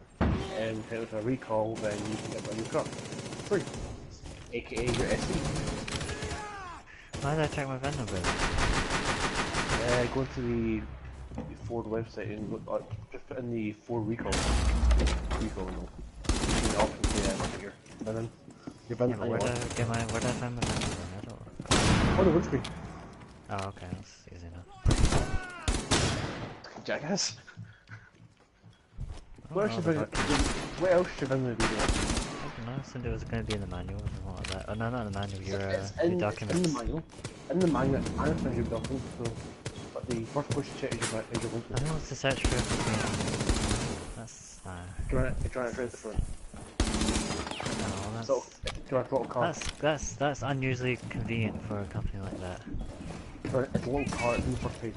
[SPEAKER 3] hit with a recall, then you can get a new car. Free. AKA your SE.
[SPEAKER 2] Why did I check my VIN number?
[SPEAKER 3] Go to the Ford website and look, just put in the Ford recall. Recall no. The options there, your VIN. Your VIN.
[SPEAKER 2] Yeah, but where did I find my VIN number? I don't.
[SPEAKER 3] Oh, the windscreen.
[SPEAKER 2] Oh okay, that's easy enough.
[SPEAKER 3] Jackass.
[SPEAKER 2] I
[SPEAKER 3] What
[SPEAKER 2] don't
[SPEAKER 3] else
[SPEAKER 2] know
[SPEAKER 3] should
[SPEAKER 2] about-
[SPEAKER 3] what else should VIN be doing?
[SPEAKER 2] I don't know, I assumed it was going to be in the manual or something like that. Oh no, not in the manual, your
[SPEAKER 3] It's
[SPEAKER 2] your
[SPEAKER 3] in
[SPEAKER 2] documents.
[SPEAKER 3] the manual. In the manual, I understand your documents, so. But the first place to check is your
[SPEAKER 2] I
[SPEAKER 3] windscreen.
[SPEAKER 2] don't want to search for everything. That's
[SPEAKER 3] You're trying to trace the front.
[SPEAKER 2] no, that's
[SPEAKER 3] So, do I throttle car?
[SPEAKER 2] that's unusually convenient for a company like that.
[SPEAKER 3] It's a little car, it's in the first page.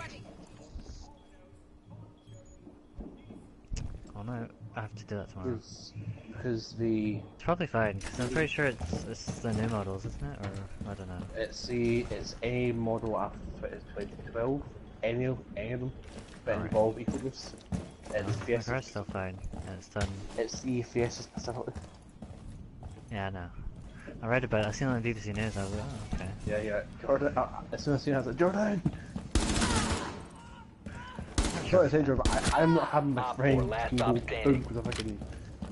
[SPEAKER 2] Oh no, I have to do that tomorrow.
[SPEAKER 3] Because the
[SPEAKER 2] It's probably fine, because I'm pretty sure it's the new models, isn't it? Or I don't know.
[SPEAKER 3] it's any model after 2012, any of them that
[SPEAKER 2] Alright.
[SPEAKER 3] involve EcoBoost. It's
[SPEAKER 2] My
[SPEAKER 3] Fiesta.
[SPEAKER 2] car's still fine, and it's done.
[SPEAKER 3] It's the Fiesta specifically.
[SPEAKER 2] Yeah, I know. I read about it, I seen it on BBC News, I was like, oh, okay.
[SPEAKER 3] Yeah. Jordan, as soon as I seen it, I was like, Jordan!
[SPEAKER 2] Not
[SPEAKER 3] Sorry
[SPEAKER 2] sure.
[SPEAKER 3] to say, Jordan, I'm not having my
[SPEAKER 4] Op
[SPEAKER 3] friend
[SPEAKER 4] 4, last
[SPEAKER 3] go
[SPEAKER 4] stop
[SPEAKER 3] boom
[SPEAKER 4] standing.
[SPEAKER 3] because of fucking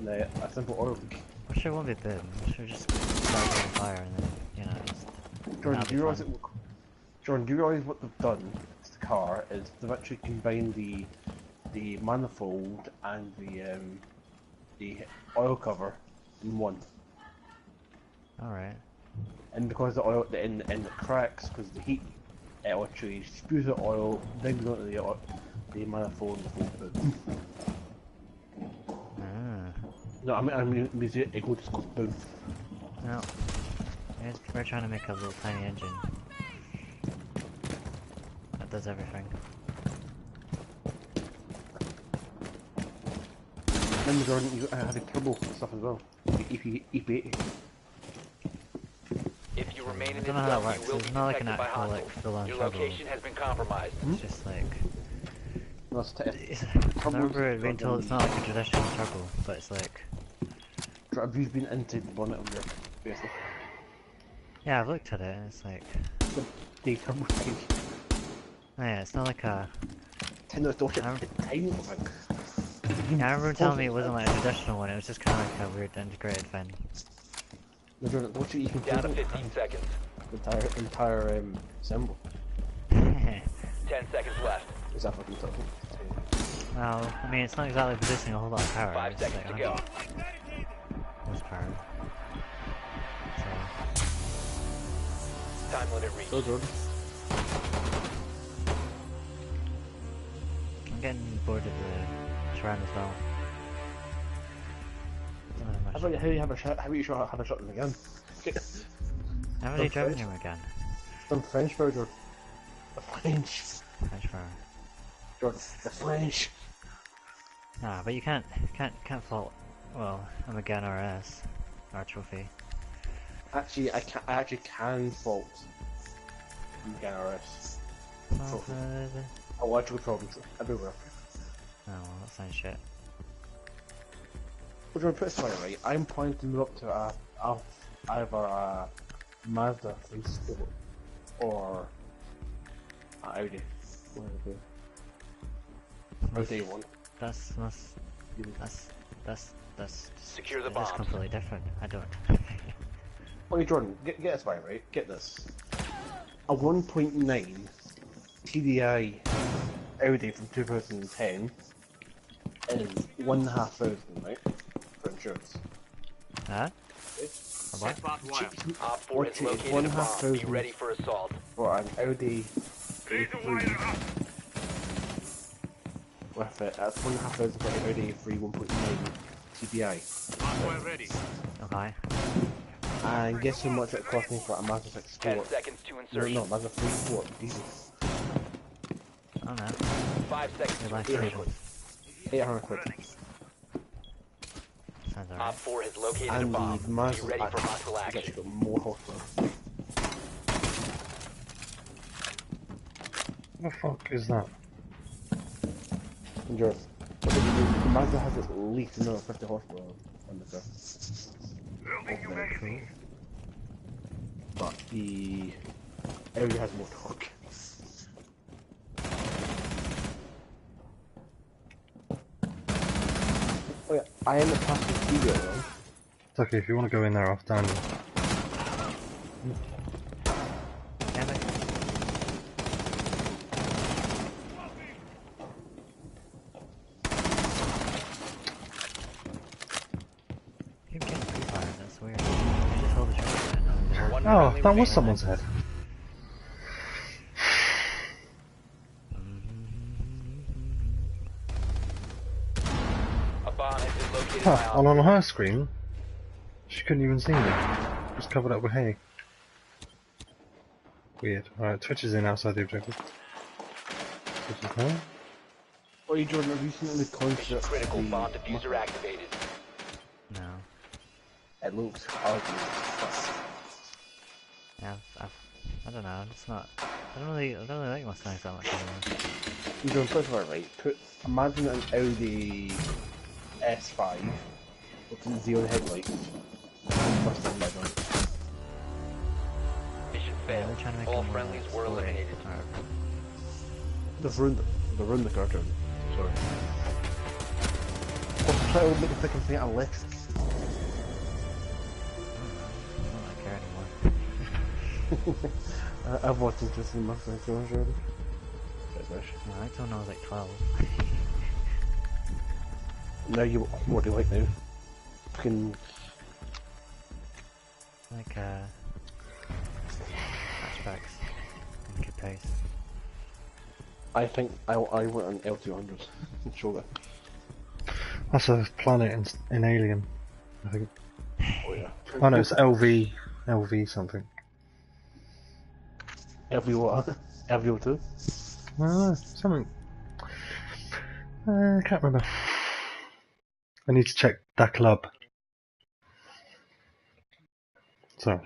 [SPEAKER 3] a simple oil leak.
[SPEAKER 2] I'm sure it won't be big. I'm sure just start it on fire and then, you know, just...
[SPEAKER 3] Jordan,
[SPEAKER 2] that'll
[SPEAKER 3] do
[SPEAKER 2] be
[SPEAKER 3] you realise
[SPEAKER 2] fun.
[SPEAKER 3] Jordan, do you realise what they've done to the car is they've actually combined the manifold and the oil cover in one.
[SPEAKER 2] Alright.
[SPEAKER 3] And because the oil and it cracks because of the heat, it actually spews out oil, then goes onto the manifold and the whole bit. No, I mean, it will just go boom.
[SPEAKER 2] No. We're trying to make a little tiny engine. That does everything.
[SPEAKER 3] Then Jordan, you have a turbo stuff as well. EP80.
[SPEAKER 4] If you remain
[SPEAKER 2] I
[SPEAKER 4] in
[SPEAKER 2] don't
[SPEAKER 4] this
[SPEAKER 2] know how that
[SPEAKER 4] zone,
[SPEAKER 2] works.
[SPEAKER 4] you will
[SPEAKER 2] It's
[SPEAKER 4] be
[SPEAKER 2] not like an
[SPEAKER 4] detected by
[SPEAKER 2] actual like
[SPEAKER 4] hostiles.
[SPEAKER 2] full-on
[SPEAKER 4] Your
[SPEAKER 2] turbo.
[SPEAKER 4] location has been compromised.
[SPEAKER 2] It's just like
[SPEAKER 3] No, it's
[SPEAKER 2] I remember being told it's not like a traditional turbo, but it's like
[SPEAKER 3] Have you been into the bonnet of your vehicle?
[SPEAKER 2] yeah, I've looked at it and it's like
[SPEAKER 3] The turbo thing.
[SPEAKER 2] oh yeah, it's not like a
[SPEAKER 3] Don't
[SPEAKER 2] I'm-
[SPEAKER 3] get the tiny little thing.
[SPEAKER 2] yeah, I remember telling me it wasn't like a traditional one, it was just kinda like a weird integrated thing.
[SPEAKER 3] No, Jordan, watch it, you can
[SPEAKER 4] Down to
[SPEAKER 3] turbo
[SPEAKER 4] 15 seconds.
[SPEAKER 3] the entire symbol.
[SPEAKER 4] 10 seconds left.
[SPEAKER 3] Is that fucking turbo?
[SPEAKER 2] Well, I mean it's not exactly producing a whole lot of power,
[SPEAKER 4] 5
[SPEAKER 2] it's
[SPEAKER 4] seconds
[SPEAKER 2] like
[SPEAKER 4] to go.
[SPEAKER 2] 100 horsepower. So
[SPEAKER 4] Time limit reached.
[SPEAKER 3] So Jordan.
[SPEAKER 2] I'm getting bored of the terrain as well. Not
[SPEAKER 3] How
[SPEAKER 2] much.
[SPEAKER 3] about how you have a shot? How about you have a shot again?
[SPEAKER 2] I haven't really driven him again.
[SPEAKER 3] Some French for Jordan. The French.
[SPEAKER 2] French fire.
[SPEAKER 3] Jordan. The French.
[SPEAKER 2] Nah, but you can't fault. Well, I'm a Gan RS, our trophy.
[SPEAKER 3] Actually, I actually can fault Gan RS.
[SPEAKER 2] Oh,
[SPEAKER 3] Electrical problems everywhere.
[SPEAKER 2] well, that sounds shit.
[SPEAKER 3] But Jordan, put it this way, right? I'm planning to move up to either a Mazda 3 Sport or a Audi. One of the two. Or day one.
[SPEAKER 2] That's
[SPEAKER 4] Secure the
[SPEAKER 2] that's
[SPEAKER 4] bombs.
[SPEAKER 2] completely different. I don't.
[SPEAKER 3] Okay, Jordan, get this right? Get this. A 1.9 TDI Audi from 2010 is 1,500, right? For insurance.
[SPEAKER 2] Huh? A what?
[SPEAKER 4] Op 4 has located a bomb. Be ready for assault.
[SPEAKER 3] For an Audi A3 with it, that's 1,500 for an Audi A3 1.9 TDI.
[SPEAKER 2] Okay.
[SPEAKER 3] And guess how much it cost me for a Mazda 6
[SPEAKER 4] 10
[SPEAKER 3] Sport?
[SPEAKER 4] seconds to
[SPEAKER 3] No,
[SPEAKER 4] insertion.
[SPEAKER 3] Mazda 3 Sport, diesel.
[SPEAKER 2] I don't know.
[SPEAKER 4] 5 seconds
[SPEAKER 2] Your
[SPEAKER 4] to
[SPEAKER 2] life
[SPEAKER 3] Yeah.
[SPEAKER 4] insertion.
[SPEAKER 2] savings.
[SPEAKER 3] 800 quid.
[SPEAKER 2] Sounds
[SPEAKER 4] Op
[SPEAKER 2] alright.
[SPEAKER 4] 4 has located a
[SPEAKER 3] And
[SPEAKER 4] bomb.
[SPEAKER 3] the
[SPEAKER 4] Be
[SPEAKER 3] Mazda
[SPEAKER 4] ready for hostile
[SPEAKER 3] actually
[SPEAKER 4] action.
[SPEAKER 3] got more horsepower.
[SPEAKER 1] What the fuck is that?
[SPEAKER 3] And yours. The Mazda has at least another 50 horsepower on the car.
[SPEAKER 2] Cool.
[SPEAKER 3] But the Audi has more torque. Oh yeah, I am a plastic studio though.
[SPEAKER 1] It's okay, if you want to go in there, off down.
[SPEAKER 2] Damn it. You're getting free fire, that's weird. You just hold the trigger and
[SPEAKER 4] One
[SPEAKER 1] Oh,
[SPEAKER 4] friendly
[SPEAKER 1] that was
[SPEAKER 4] remaining.
[SPEAKER 1] someone's head.
[SPEAKER 4] A bomb has been located
[SPEAKER 1] Huh,
[SPEAKER 4] by
[SPEAKER 1] and on
[SPEAKER 4] Op
[SPEAKER 1] her screen, she couldn't even see me. It was covered up with hay. Weird. Alright, Twitch is in outside the objective. Twitch is home.
[SPEAKER 3] Oh, you Jordan, have you seen the
[SPEAKER 4] Mission
[SPEAKER 3] concept
[SPEAKER 4] critical.
[SPEAKER 3] of the
[SPEAKER 4] Bomb diffuser activated.
[SPEAKER 2] No.
[SPEAKER 3] It looks ugly.
[SPEAKER 2] Yeah, I don't know, it's not... I don't really like Mustangs that much anymore.
[SPEAKER 3] You Jordan, first of all, right, imagine an Audi S5 with xenon headlights and Mustang leg on it.
[SPEAKER 4] Mission
[SPEAKER 2] Yeah,
[SPEAKER 4] failed.
[SPEAKER 2] they're trying to make
[SPEAKER 4] All
[SPEAKER 2] them more
[SPEAKER 4] friendlies were
[SPEAKER 2] sporty.
[SPEAKER 4] eliminated.
[SPEAKER 2] Alright.
[SPEAKER 3] They've ruined the car, Jordan. Sorry. What's the try to make the fucking thing electric?
[SPEAKER 2] I don't like care anymore.
[SPEAKER 3] I've watched interest in Mustang films, Jordan.
[SPEAKER 2] Yeah, I don't know, I was like 12.
[SPEAKER 3] Now you, what do you like now? Fucking
[SPEAKER 2] Like, hatchbacks and coupes.
[SPEAKER 3] I think I want an L200 shoulder.
[SPEAKER 1] That's a planet in Alien, I think.
[SPEAKER 3] Oh yeah.
[SPEAKER 1] Oh no, it's LV something.
[SPEAKER 3] Everyone. Everyone too.
[SPEAKER 1] Something. I can't remember. I need to check that club. Sorry.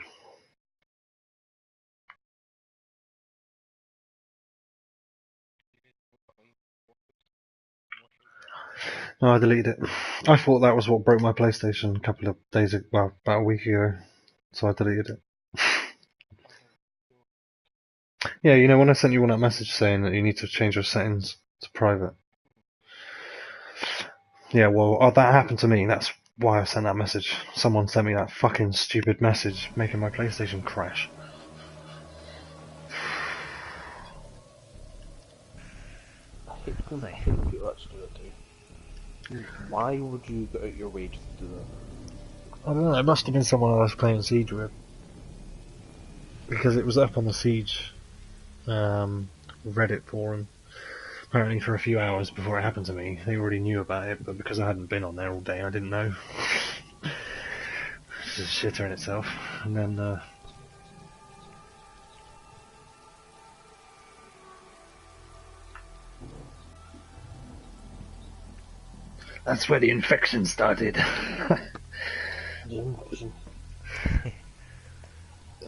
[SPEAKER 1] No, I deleted it. I thought that was what broke my PlayStation a couple of days ago, well, about a week ago. So I deleted it. Yeah, you know, when I sent you on that message saying that you need to change your settings to private. Yeah, well, that happened to me. That's why I sent that message. Someone sent me that fucking stupid message making my PlayStation crash.
[SPEAKER 3] I hate people actually do that too. Why would you go out your way to do that?
[SPEAKER 1] I don't know, it must have been someone I was playing Siege with. Because it was up on the Siege Reddit forum. Apparently for a few hours before it happened to me. They already knew about it, but because I hadn't been on there all day, I didn't know. It's just a shitter in itself. And then, that's where the infection started.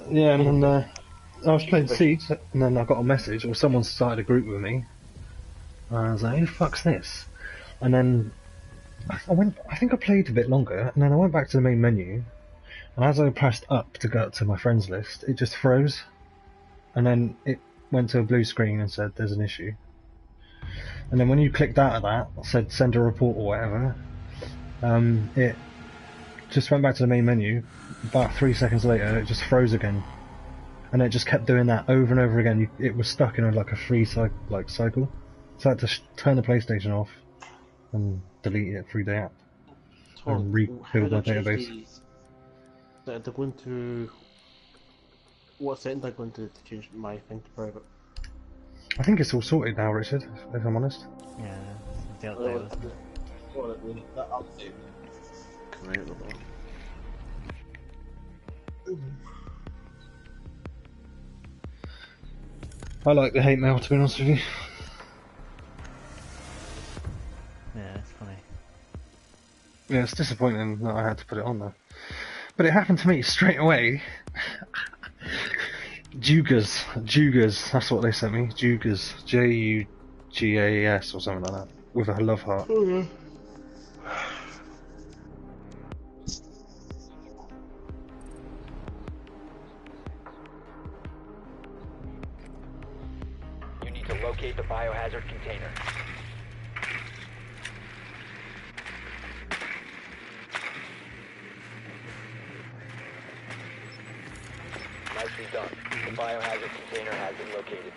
[SPEAKER 1] Yeah, and then I was playing Siege, and then I got a message, or someone started a group with me. And I was like, who the fuck's this? And then I think I played a bit longer, and then I went back to the main menu, and as I pressed up to go to my friends list, it just froze. And then it went to a blue screen and said, there's an issue. And then when you clicked out of that, it said send a report or whatever, it just went back to the main menu. About 3 seconds later, it just froze again. And it just kept doing that over and over again. It was stuck in like a free cycle. So I had to turn the PlayStation off and delete it through the app and rebuild my database.
[SPEAKER 3] They're going to... What setting they're going to change my thing to private?
[SPEAKER 1] I think it's all sorted now, Richard, if I'm honest.
[SPEAKER 2] Yeah, the update was.
[SPEAKER 3] That update.
[SPEAKER 1] I like the hate mail, to be honest with you.
[SPEAKER 2] Yeah, it's funny.
[SPEAKER 1] Yeah, it's disappointing that I had to put it on there. But it happened to me straight away. Jugas, that's what they sent me. Jugas, Jugas or something like that, with a love heart.
[SPEAKER 3] Oh,
[SPEAKER 4] You need to locate the biohazard container. Nicely done. The biohazard container has been located.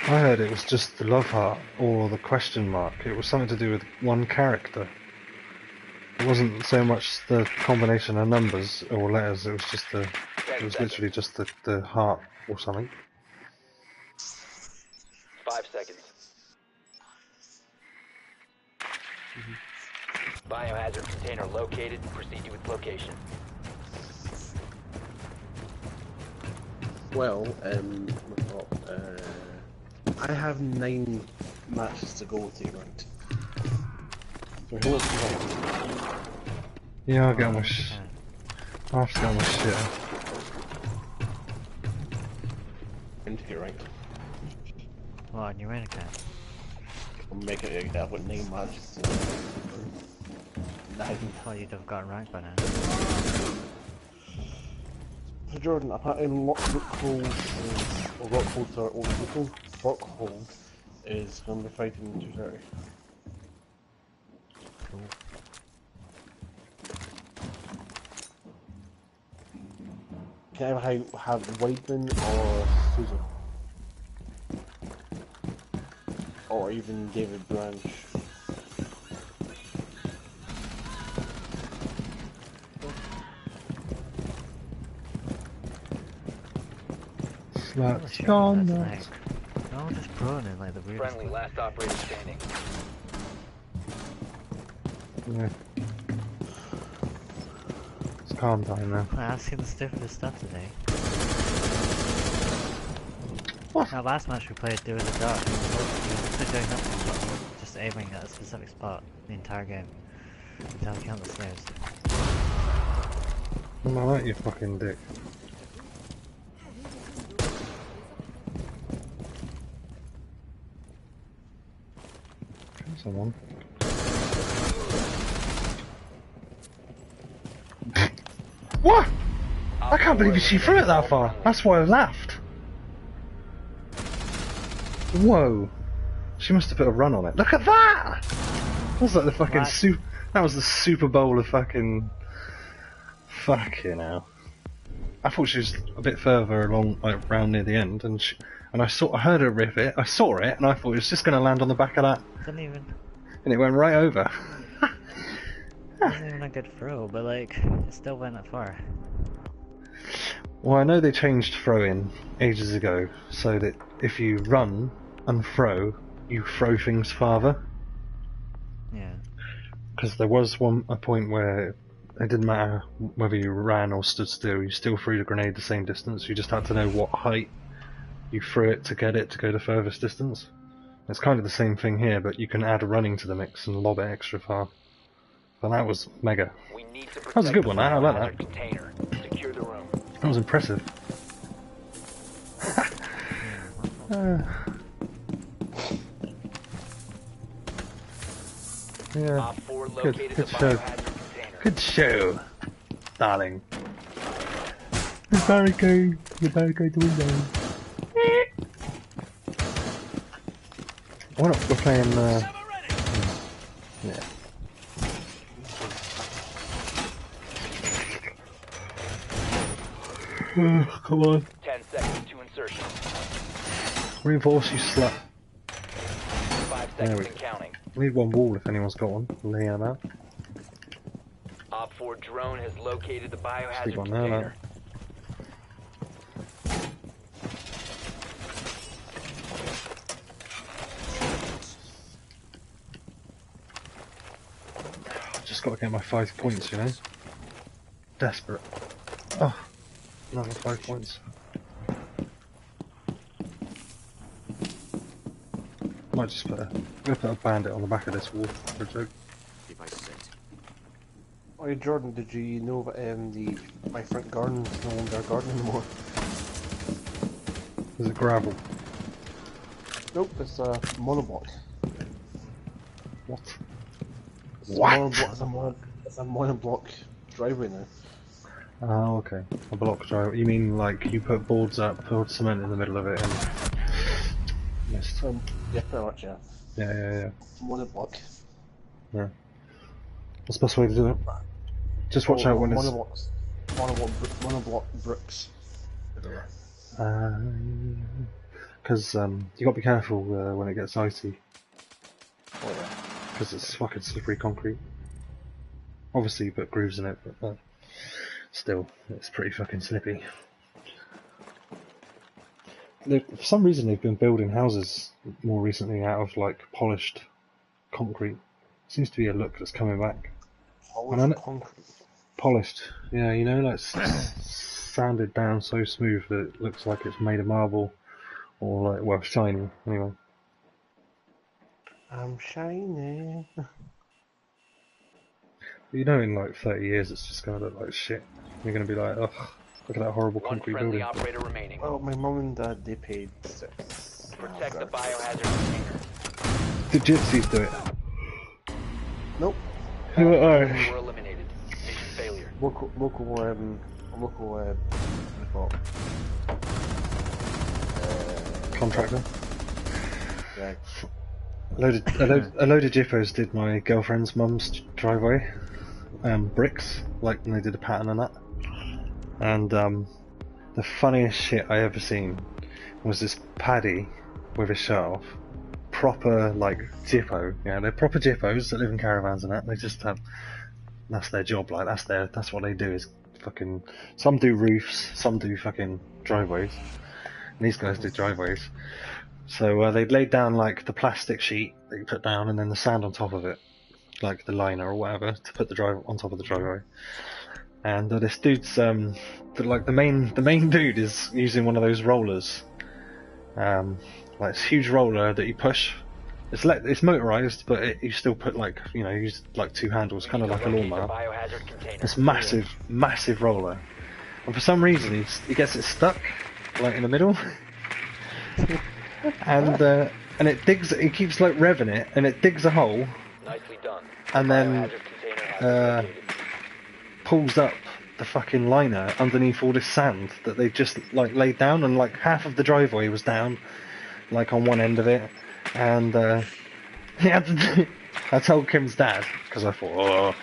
[SPEAKER 1] I heard it was just the love heart or the question mark. It was something to do with one character. It wasn't so much the combination of numbers or letters. It was just it was literally just the heart or something.
[SPEAKER 4] 5 seconds. Biohazard container located. Proceed to its location.
[SPEAKER 3] well, I have 9 matches to go to, right? So who wants to go?
[SPEAKER 1] Yeah, I'll get on my I'll have to get on my shit.
[SPEAKER 3] Into it, right?
[SPEAKER 2] Well, on your account.
[SPEAKER 3] I'm making it like that with 9 matches. 9.
[SPEAKER 2] Oh, you'd have gotten ranked by now.
[SPEAKER 3] So Jordan, apparently Rockhold is going to be fighting in 230.
[SPEAKER 2] Cool.
[SPEAKER 3] Can I have Weidman or Susan? Or even David Branch?
[SPEAKER 1] That's gone
[SPEAKER 2] That's
[SPEAKER 1] nuts.
[SPEAKER 2] like, they're all just prone in like the weirdest
[SPEAKER 4] Friendly,
[SPEAKER 2] way.
[SPEAKER 4] last operator standing.
[SPEAKER 1] Yeah. It's calm down now.
[SPEAKER 2] I've seen the stupidest stuff today.
[SPEAKER 1] What?
[SPEAKER 2] Now last match we played, there was a dart. He was literally doing nothing but just aiming at a specific spot the entire game. Until he count the stairs.
[SPEAKER 1] Am I like you fucking dick? Someone. What? I can't believe she threw it that far. That's why I laughed. Whoa. She must have put a run on it. Look at that! That was like the fucking
[SPEAKER 2] What?
[SPEAKER 1] That was the Super Bowl of fucking... Fucking hell. I thought she was a bit further along, like round near the end, and I heard her rip it. I saw it, and I thought it was just going to land on the back of that,
[SPEAKER 2] Didn't even.
[SPEAKER 1] and it went right over.
[SPEAKER 2] Wasn't even a good throw, but like, it still went that far.
[SPEAKER 1] Well, I know they changed throwing ages ago, so that if you run and throw, you throw things farther.
[SPEAKER 2] Yeah.
[SPEAKER 1] Because there was a point where it didn't matter whether you ran or stood still, you still threw the grenade the same distance, you just had to know what height you threw it to get it to go the furthest distance. It's kind of the same thing here, but you can add running to the mix and lob it extra far. But that was mega.
[SPEAKER 4] We need to
[SPEAKER 1] That was a good one, I like that.
[SPEAKER 4] Container. Secure the room.
[SPEAKER 1] That was impressive. Yeah,
[SPEAKER 4] Op 4
[SPEAKER 1] good
[SPEAKER 4] located the
[SPEAKER 1] show.
[SPEAKER 4] biohazard container.
[SPEAKER 1] Good show, darling. The barricade the window. We're playing, yeah. Come on.
[SPEAKER 4] 10 seconds to insertion.
[SPEAKER 1] Reinforce, you slut.
[SPEAKER 4] 5
[SPEAKER 1] There
[SPEAKER 4] seconds
[SPEAKER 1] we
[SPEAKER 4] and
[SPEAKER 1] go.
[SPEAKER 4] counting.
[SPEAKER 1] I need one wall if anyone's got one. Lay them out.
[SPEAKER 4] Op 4 drone has located the biohazard
[SPEAKER 1] Stick one there,
[SPEAKER 4] container.
[SPEAKER 1] Just got to get my 5 points, you know. Desperate. Oh, another 5 points. Might just put a bandit on the back of this wall for a joke.
[SPEAKER 3] Oh, Jordan, did you know that my front garden's no longer a garden anymore?
[SPEAKER 1] Is it gravel?
[SPEAKER 3] Nope, it's a monoblock.
[SPEAKER 1] What?
[SPEAKER 3] It's
[SPEAKER 1] What?
[SPEAKER 3] It's a monoblock driveway now.
[SPEAKER 1] Oh, okay. A block drive. You mean like you put boards up, poured cement in the middle of it, and missed?
[SPEAKER 3] Yeah, pretty much, yeah.
[SPEAKER 1] Yeah.
[SPEAKER 3] Monoblock.
[SPEAKER 1] Yeah. What's the best way to do it? Just watch out when it's.
[SPEAKER 3] Monoblock bricks.
[SPEAKER 1] Because you got to be careful when it gets icy,
[SPEAKER 3] Oh yeah.
[SPEAKER 1] because it's fucking slippery concrete. Obviously, you put grooves in it, but still, it's pretty fucking slippy. For some reason, they've been building houses more recently out of like polished concrete. Seems to be a look that's coming back.
[SPEAKER 3] Concrete.
[SPEAKER 1] Polished, yeah, you know, like sanded down so smooth that it looks like it's made of marble, or like, well, shiny anyway.
[SPEAKER 3] I'm shiny.
[SPEAKER 1] You know, in like 30 years, it's just gonna look like shit. You're gonna be like, ugh, look at that horrible
[SPEAKER 4] One
[SPEAKER 1] concrete
[SPEAKER 4] friendly
[SPEAKER 1] building.
[SPEAKER 4] operator remaining.
[SPEAKER 3] Well, my mum and dad, they paid $6.
[SPEAKER 4] Protect the biohazard container.
[SPEAKER 1] Did gypsies do it?
[SPEAKER 3] Nope.
[SPEAKER 1] Who are
[SPEAKER 4] You
[SPEAKER 1] Irish?
[SPEAKER 4] were eliminated. Mission failure.
[SPEAKER 3] Local, what do you call it?
[SPEAKER 1] Contractor?
[SPEAKER 3] Yeah.
[SPEAKER 1] A load of jippos did my girlfriend's mum's driveway. Bricks, like when they did a pattern on that. And the funniest shit I ever seen was this paddy with his shirt off. Proper like jippo, yeah, they're proper jippos that live in caravans and that. They just have, that's their job, like that's what they do is fucking. Some do roofs, some do fucking driveways. and these guys do driveways. So they'd laid down like the plastic sheet that you put down, and then the sand on top of it, like the liner or whatever, to put the drive on top of the driveway. And this dude's the main dude is using one of those rollers, like this huge roller that you push. It's motorized, but you still put like, you know, use like two handles, kind of like a lawnmower. This massive roller, and for some reason he gets it stuck like in the middle, and it digs. He keeps like revving it, and it digs a hole, and then pulls up the fucking liner underneath all this sand that they just like laid down, and like half of the driveway was down, like on one end of it, and I told Kim's dad, because I thought, oh,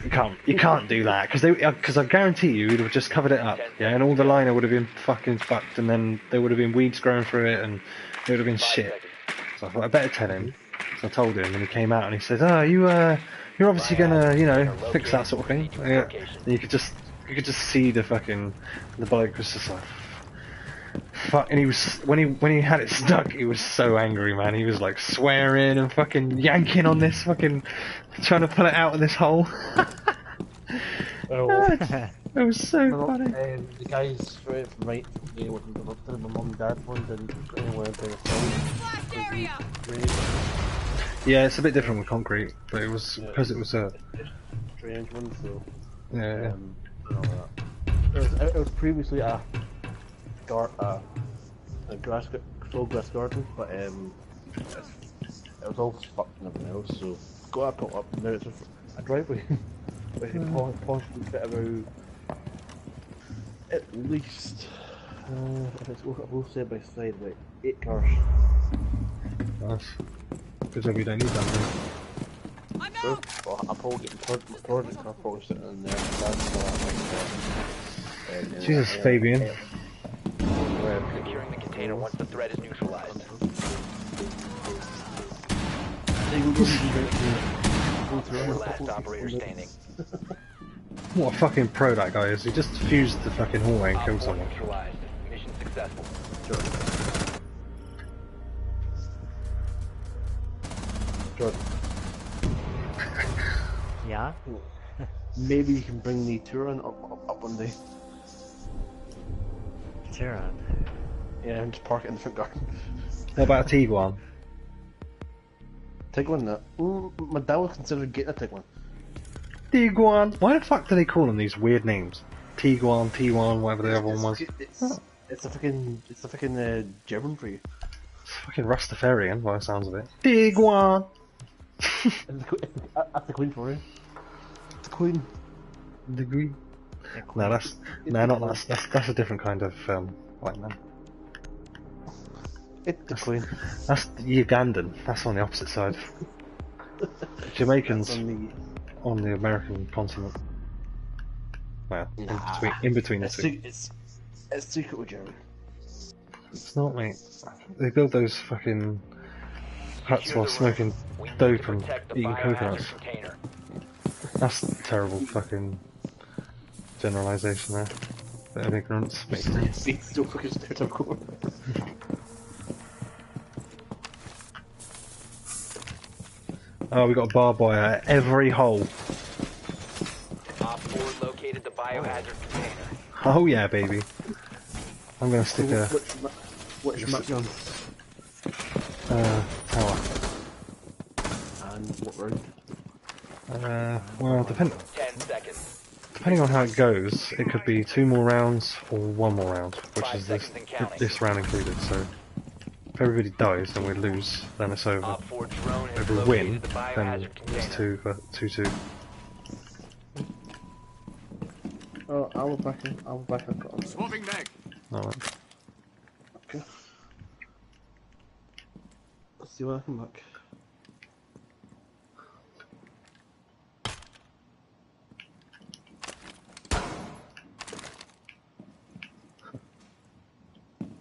[SPEAKER 1] you can't do that, because I guarantee you he'd have just covered it up, yeah, and all the liner would have been fucking fucked, and then there would have been weeds growing through it, and it would have been shit. So I thought I better tell him. So I told him, and he came out and he said, "Oh, you're obviously gonna, you know, fix that sort of thing." Yeah. And you could just see the bloke was just like, fuck. And he was when he had it stuck, he was so angry, man. He was like swearing and fucking yanking on this, fucking trying to pull it out of this hole. It was so funny.
[SPEAKER 3] The guys right there with my mum and dad one didn't where they
[SPEAKER 1] Yeah, it's a bit different with concrete, but it was because it was a
[SPEAKER 3] strange one. So
[SPEAKER 1] yeah.
[SPEAKER 3] It was previously a grass garden, but it was all fucked and everything else. So got to put up, and now it's a driveway. But he possibly fit about at least, if it's both side by side, like 8 cars.
[SPEAKER 1] Nice. Good job you don't need that, man.
[SPEAKER 3] So, well, I'll probably get the project car probably sitting in there.
[SPEAKER 1] Jesus, Fabian.
[SPEAKER 4] Securing the container once the threat is neutralized. Last operator standing.
[SPEAKER 1] What a fucking pro that guy is. He just fused the fucking hallway and killed someone.
[SPEAKER 4] Neutralized. Mission successful.
[SPEAKER 3] Good.
[SPEAKER 2] Yeah?
[SPEAKER 3] Maybe you can bring the Turan up one day.
[SPEAKER 2] Turan.
[SPEAKER 3] Yeah, and just park it in the front garden.
[SPEAKER 1] What about a Tiguan?
[SPEAKER 3] Tiguan, that. My dad was considering getting a Tiguan.
[SPEAKER 1] Tiguan! Why the fuck do they call them these weird names? Tiguan, T1, whatever the other one was.
[SPEAKER 3] It's a fucking German for you.
[SPEAKER 1] It's fucking Rastafarian by the sounds of it. Tiguan!
[SPEAKER 3] That's the Queen for you. It's the Queen.
[SPEAKER 1] Degree. No, that's a different kind of white man.
[SPEAKER 3] It's the Queen.
[SPEAKER 1] That's the Ugandan. That's on the opposite side. Jamaicans on the American continent. Well, in between the two.
[SPEAKER 3] It's secret with German.
[SPEAKER 1] It's not, mate. They build those fucking huts while smoking dope and eating coconuts. That's a terrible fucking generalisation there. Bit of ignorance.
[SPEAKER 3] Still fucking stereotypical.
[SPEAKER 1] Oh, we got a barbed wire at every hole.
[SPEAKER 4] Op 4 located the biohazard container.
[SPEAKER 1] Oh yeah, baby. I'm gonna stick a
[SPEAKER 3] Which map you on?
[SPEAKER 1] tower.
[SPEAKER 3] And what road?
[SPEAKER 1] Well,
[SPEAKER 4] 10 seconds.
[SPEAKER 1] depending on how it goes, it could be 2 more rounds or 1 more round, which
[SPEAKER 4] 5
[SPEAKER 1] is
[SPEAKER 4] seconds and counting.
[SPEAKER 1] this round included. So if everybody dies, then we lose. Then it's over.
[SPEAKER 4] Op 4 drone has
[SPEAKER 1] If we win,
[SPEAKER 4] located the
[SPEAKER 1] then
[SPEAKER 4] biohazard
[SPEAKER 1] it's
[SPEAKER 4] container.
[SPEAKER 1] 2-2.
[SPEAKER 3] Oh, I will back in.
[SPEAKER 5] Swapping back.
[SPEAKER 1] Alright.
[SPEAKER 3] Okay. Let's see what I can back.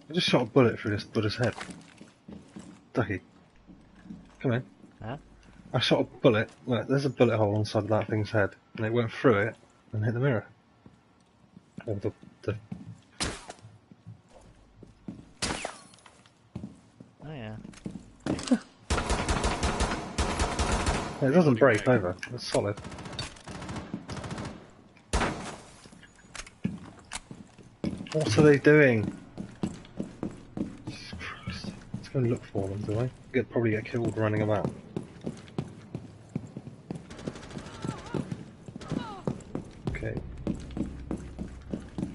[SPEAKER 1] I just shot a bullet through this Buddha's head. Ducky, come in.
[SPEAKER 2] Huh?
[SPEAKER 1] I shot a bullet. Look, there's a bullet hole inside of that thing's head, and it went through it and hit the mirror. Or the
[SPEAKER 2] Oh yeah.
[SPEAKER 1] It doesn't break either. It's solid. What are they doing? Jesus Christ. Let's go and look for them, do I? Probably get killed running about. Okay.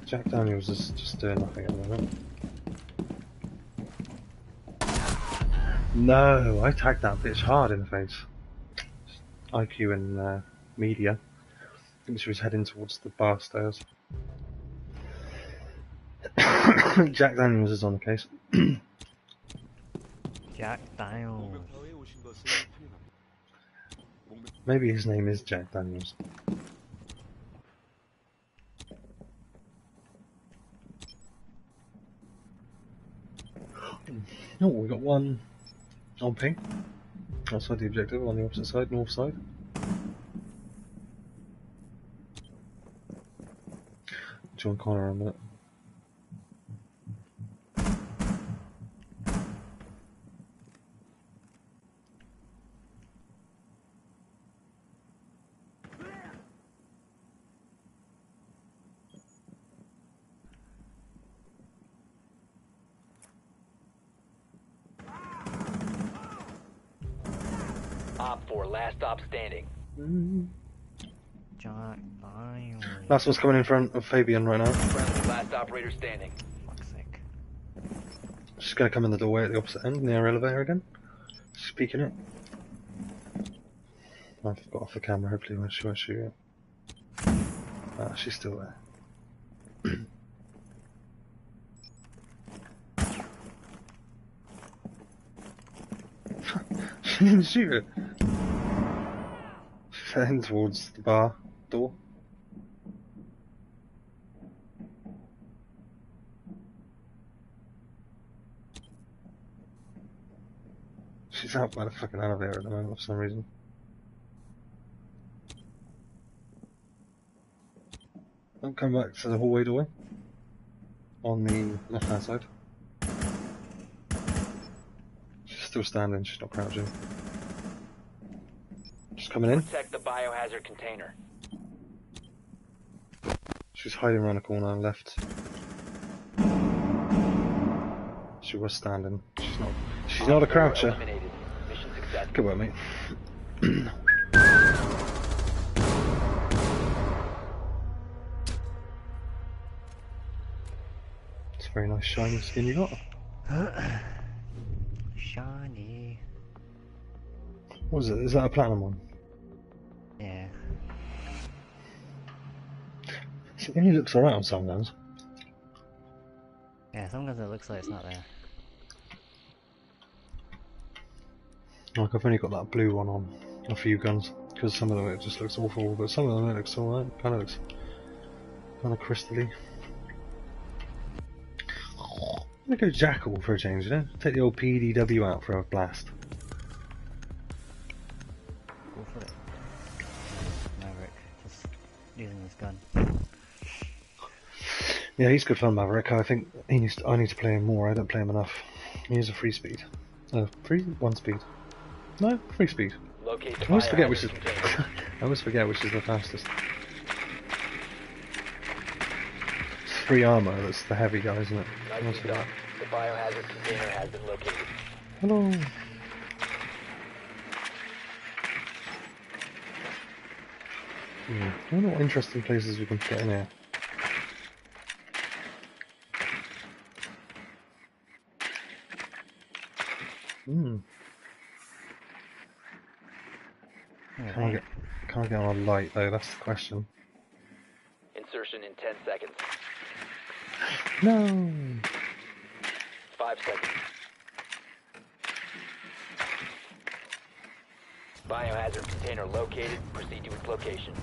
[SPEAKER 1] Jack Daniels is just doing nothing at the moment. No, I tagged that bitch hard in the face. IQ and media. I think she was heading towards the bar stairs. Jack Daniels is on the case.
[SPEAKER 2] Jack Daniels.
[SPEAKER 1] Maybe his name is Jack Daniels. Oh, we got one on ping. Outside the objective, on the opposite side, north side. John Connor on that.
[SPEAKER 4] Op 4, last stop standing.
[SPEAKER 2] Jack Daniels.
[SPEAKER 1] Last one's coming in front of Fabian right now.
[SPEAKER 4] Friendly, last operator standing.
[SPEAKER 2] Fuck's sake.
[SPEAKER 1] She's gonna come in the doorway at the opposite end, near elevator again. Speaking it. I've got off the camera, hopefully when she shoot it. Ah, she's still there. She didn't shoot it. She's heading towards the bar door. She's out by the fucking elevator at the moment for some reason. Don't come back to the hallway doorway. On the left hand side. She's still standing, she's not crouching. She's coming in.
[SPEAKER 4] Protect the biohazard container.
[SPEAKER 1] She's hiding around the corner on the left. She was standing. She's not a croucher.
[SPEAKER 4] Eliminated. Mission successful.
[SPEAKER 1] Good work, mate. It's a very nice shiny skin you got.
[SPEAKER 2] Shiny.
[SPEAKER 1] What is it? Is that a platinum one?
[SPEAKER 2] Yeah.
[SPEAKER 1] It only looks alright on some guns.
[SPEAKER 2] Yeah, sometimes it looks like it's not there.
[SPEAKER 1] Like I've only got that blue one on a few guns because some of them it just looks awful, but some of them it looks alright. Kind of looks kind of crystally. I'm gonna go Jackal for a change, you know? Take the old PDW out for a blast.
[SPEAKER 2] Go for it. Maverick, just using this gun.
[SPEAKER 1] Yeah, he's good fun, Maverick. I think I need to play him more. I don't play him enough. He is a free speed. One speed. No, free speed.
[SPEAKER 4] Locate the
[SPEAKER 1] I always forget which is.
[SPEAKER 4] biohazard container.
[SPEAKER 1] I always forget which is the fastest. It's free armor. That's the heavy guy, isn't it? I always
[SPEAKER 4] Nicely
[SPEAKER 1] forget.
[SPEAKER 4] done. The biohazard container has been located.
[SPEAKER 1] Hello. I wonder what interesting places we can get in here.
[SPEAKER 2] Alright.
[SPEAKER 1] Can't get on a light though, that's the question.
[SPEAKER 4] Insertion in 10 seconds.
[SPEAKER 1] No!
[SPEAKER 4] 5 seconds. Biohazard container located. Proceed to its location.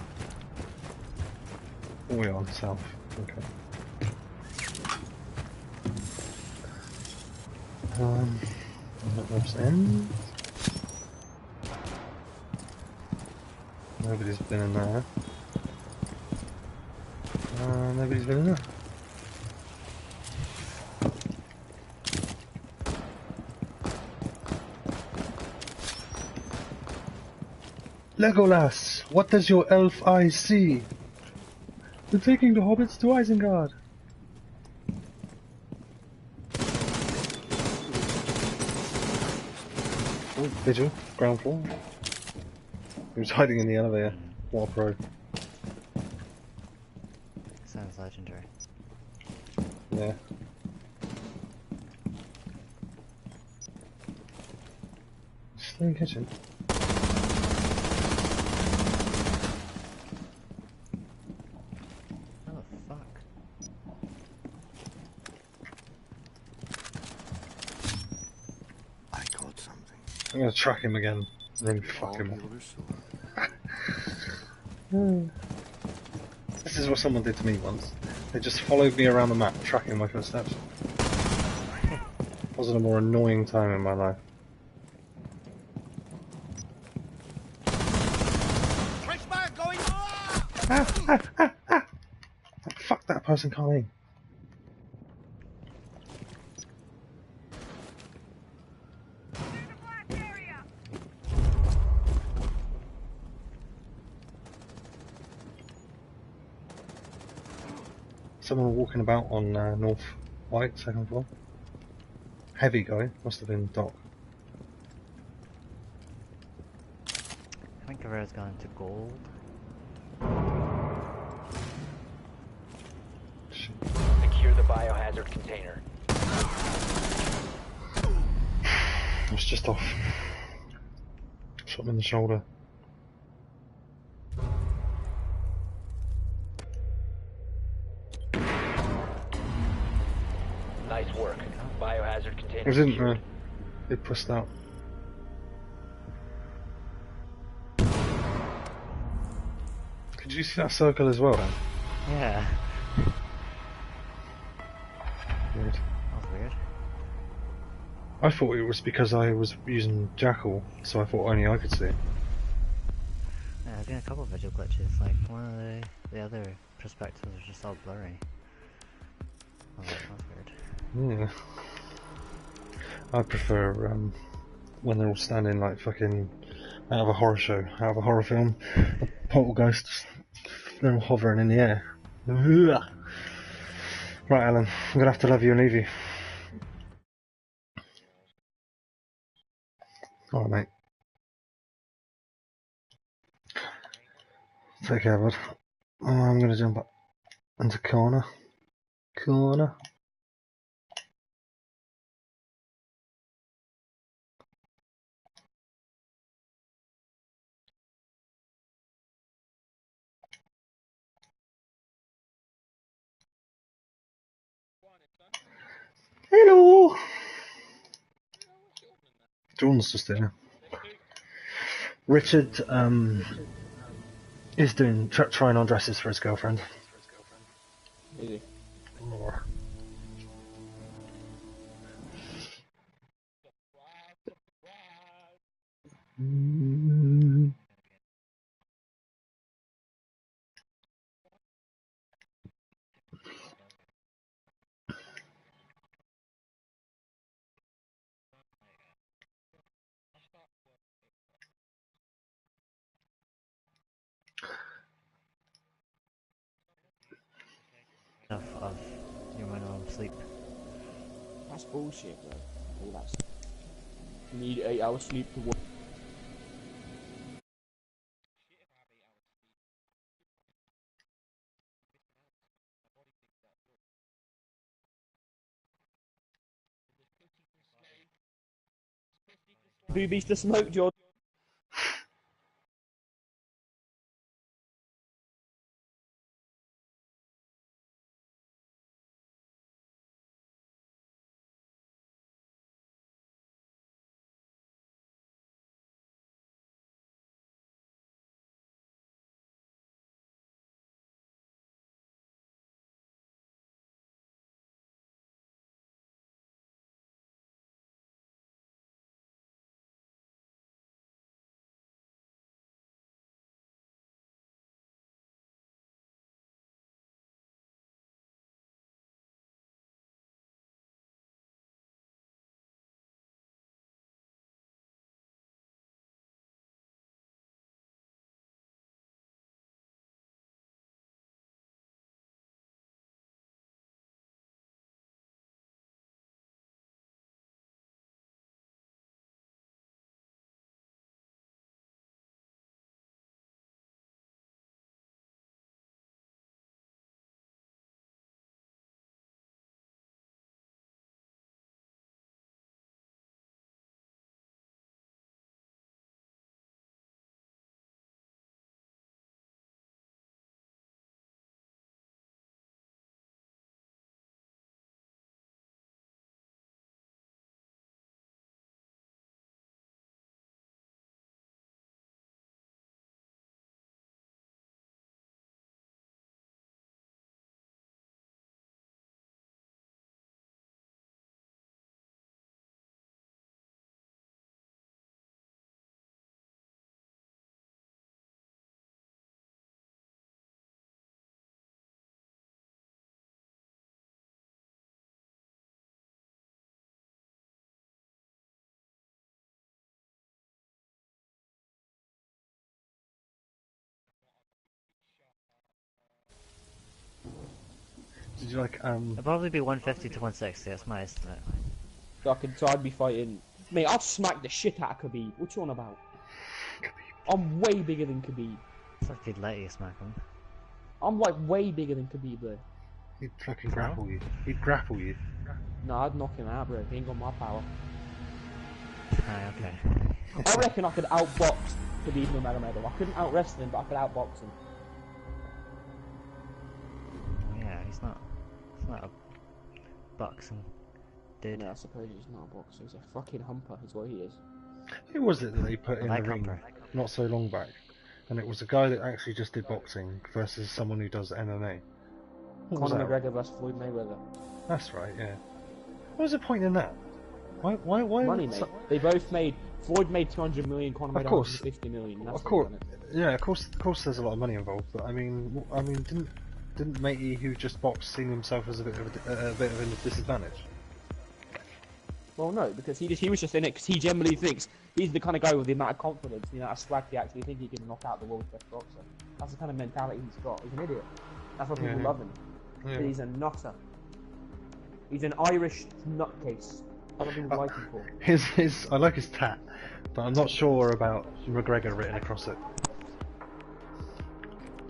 [SPEAKER 1] We're on south. Okay. That's end. Nobody's been in there. Nobody's been in there. Legolas, what does your elf eye see? They're taking the hobbits to Isengard. Oh, Vigil, ground floor. He was hiding in the elevator. What a pro.
[SPEAKER 2] Sounds legendary.
[SPEAKER 1] Yeah. Still in the kitchen.
[SPEAKER 2] Oh fuck.
[SPEAKER 5] I caught something.
[SPEAKER 1] I'm gonna track him again. Really fuck him up. This is what someone did to me once. They just followed me around the map, tracking my footsteps. Wasn't a more annoying time in my life. Fuck, that person can't aim. Someone walking about on North White, second floor. Heavy guy, must have been Doc.
[SPEAKER 2] I think Caveira's gone into gold.
[SPEAKER 1] Shit.
[SPEAKER 4] Secure the biohazard container.
[SPEAKER 1] I was just off. Shot him in the shoulder.
[SPEAKER 4] Nice work. Biohazard container.
[SPEAKER 1] It didn't,
[SPEAKER 4] secured.
[SPEAKER 1] it pushed out. Could you see that circle as well then?
[SPEAKER 2] Yeah.
[SPEAKER 1] Weird.
[SPEAKER 2] That was weird.
[SPEAKER 1] I thought it was because I was using Jackal, so I thought only I could see it.
[SPEAKER 2] Yeah, there's been a couple of visual glitches, like one of the other perspectives was just all blurry. I was like, that's weird.
[SPEAKER 1] Yeah. I prefer when they're all standing like fucking out of a horror show, out of a horror film. The poltergeists, they're all hovering in the air. Right, Alan, I'm gonna have to love you and leave you. Alright, mate. Take care, bud. I'm gonna jump up into corner. Corner. Hello! Jordan's just there. Richard is doing trying on dresses for his girlfriend.
[SPEAKER 3] Easy.
[SPEAKER 2] Enough of your minimum sleep.
[SPEAKER 3] That's bullshit, bro. All that stuff. You need 8 hours sleep to work. Boobies to smoke, Jordan.
[SPEAKER 1] Did you like
[SPEAKER 2] It'll probably be 150 to 160. That's my estimate.
[SPEAKER 3] So I'd be fighting. Mate, I'd smack the shit out of Khabib. What you on about? I'm way bigger than Khabib.
[SPEAKER 2] It's like he'd let you smack him.
[SPEAKER 3] I'm like way bigger than Khabib, though.
[SPEAKER 1] He'd fucking grapple you. He'd grapple you.
[SPEAKER 3] No, I'd knock him out, bro. He ain't got my power.
[SPEAKER 2] Ah, okay.
[SPEAKER 3] I reckon I could outbox Khabib Nurmagomedov. I couldn't out-wrestle him, but I could outbox him.
[SPEAKER 2] Yeah, he's not a boxing dude.
[SPEAKER 3] Yeah, I suppose he's not a boxer. He's a fucking humper, is what he is.
[SPEAKER 1] Who was it that they put in
[SPEAKER 2] Like
[SPEAKER 1] the ring
[SPEAKER 2] Humper.
[SPEAKER 1] not so long back? And it was a guy that actually just did boxing versus someone who does MMA. What was
[SPEAKER 3] Conor
[SPEAKER 1] that?
[SPEAKER 3] McGregor versus Floyd Mayweather.
[SPEAKER 1] That's right, yeah. What was the point in that? Why
[SPEAKER 3] Money, mate. They both made. Floyd made 200 million. Conor made
[SPEAKER 1] Of course.
[SPEAKER 3] 150 million. That's
[SPEAKER 1] Of course,
[SPEAKER 3] what done it.
[SPEAKER 1] yeah, of course, there's a lot of money involved. But I mean, didn't Matey, who just boxed, see himself as a bit of a disadvantage?
[SPEAKER 3] Well, no, because he was just in it because he generally thinks he's the kind of guy with the amount of confidence, you know, a swag he actually think he can knock out the world's best boxer. That's the kind of mentality he's got. He's an idiot. That's why people
[SPEAKER 1] Yeah.
[SPEAKER 3] love him.
[SPEAKER 1] Yeah.
[SPEAKER 3] But he's a nutter. He's an Irish nutcase. That's what people like him for.
[SPEAKER 1] I like his tat, but I'm not sure about McGregor written across it.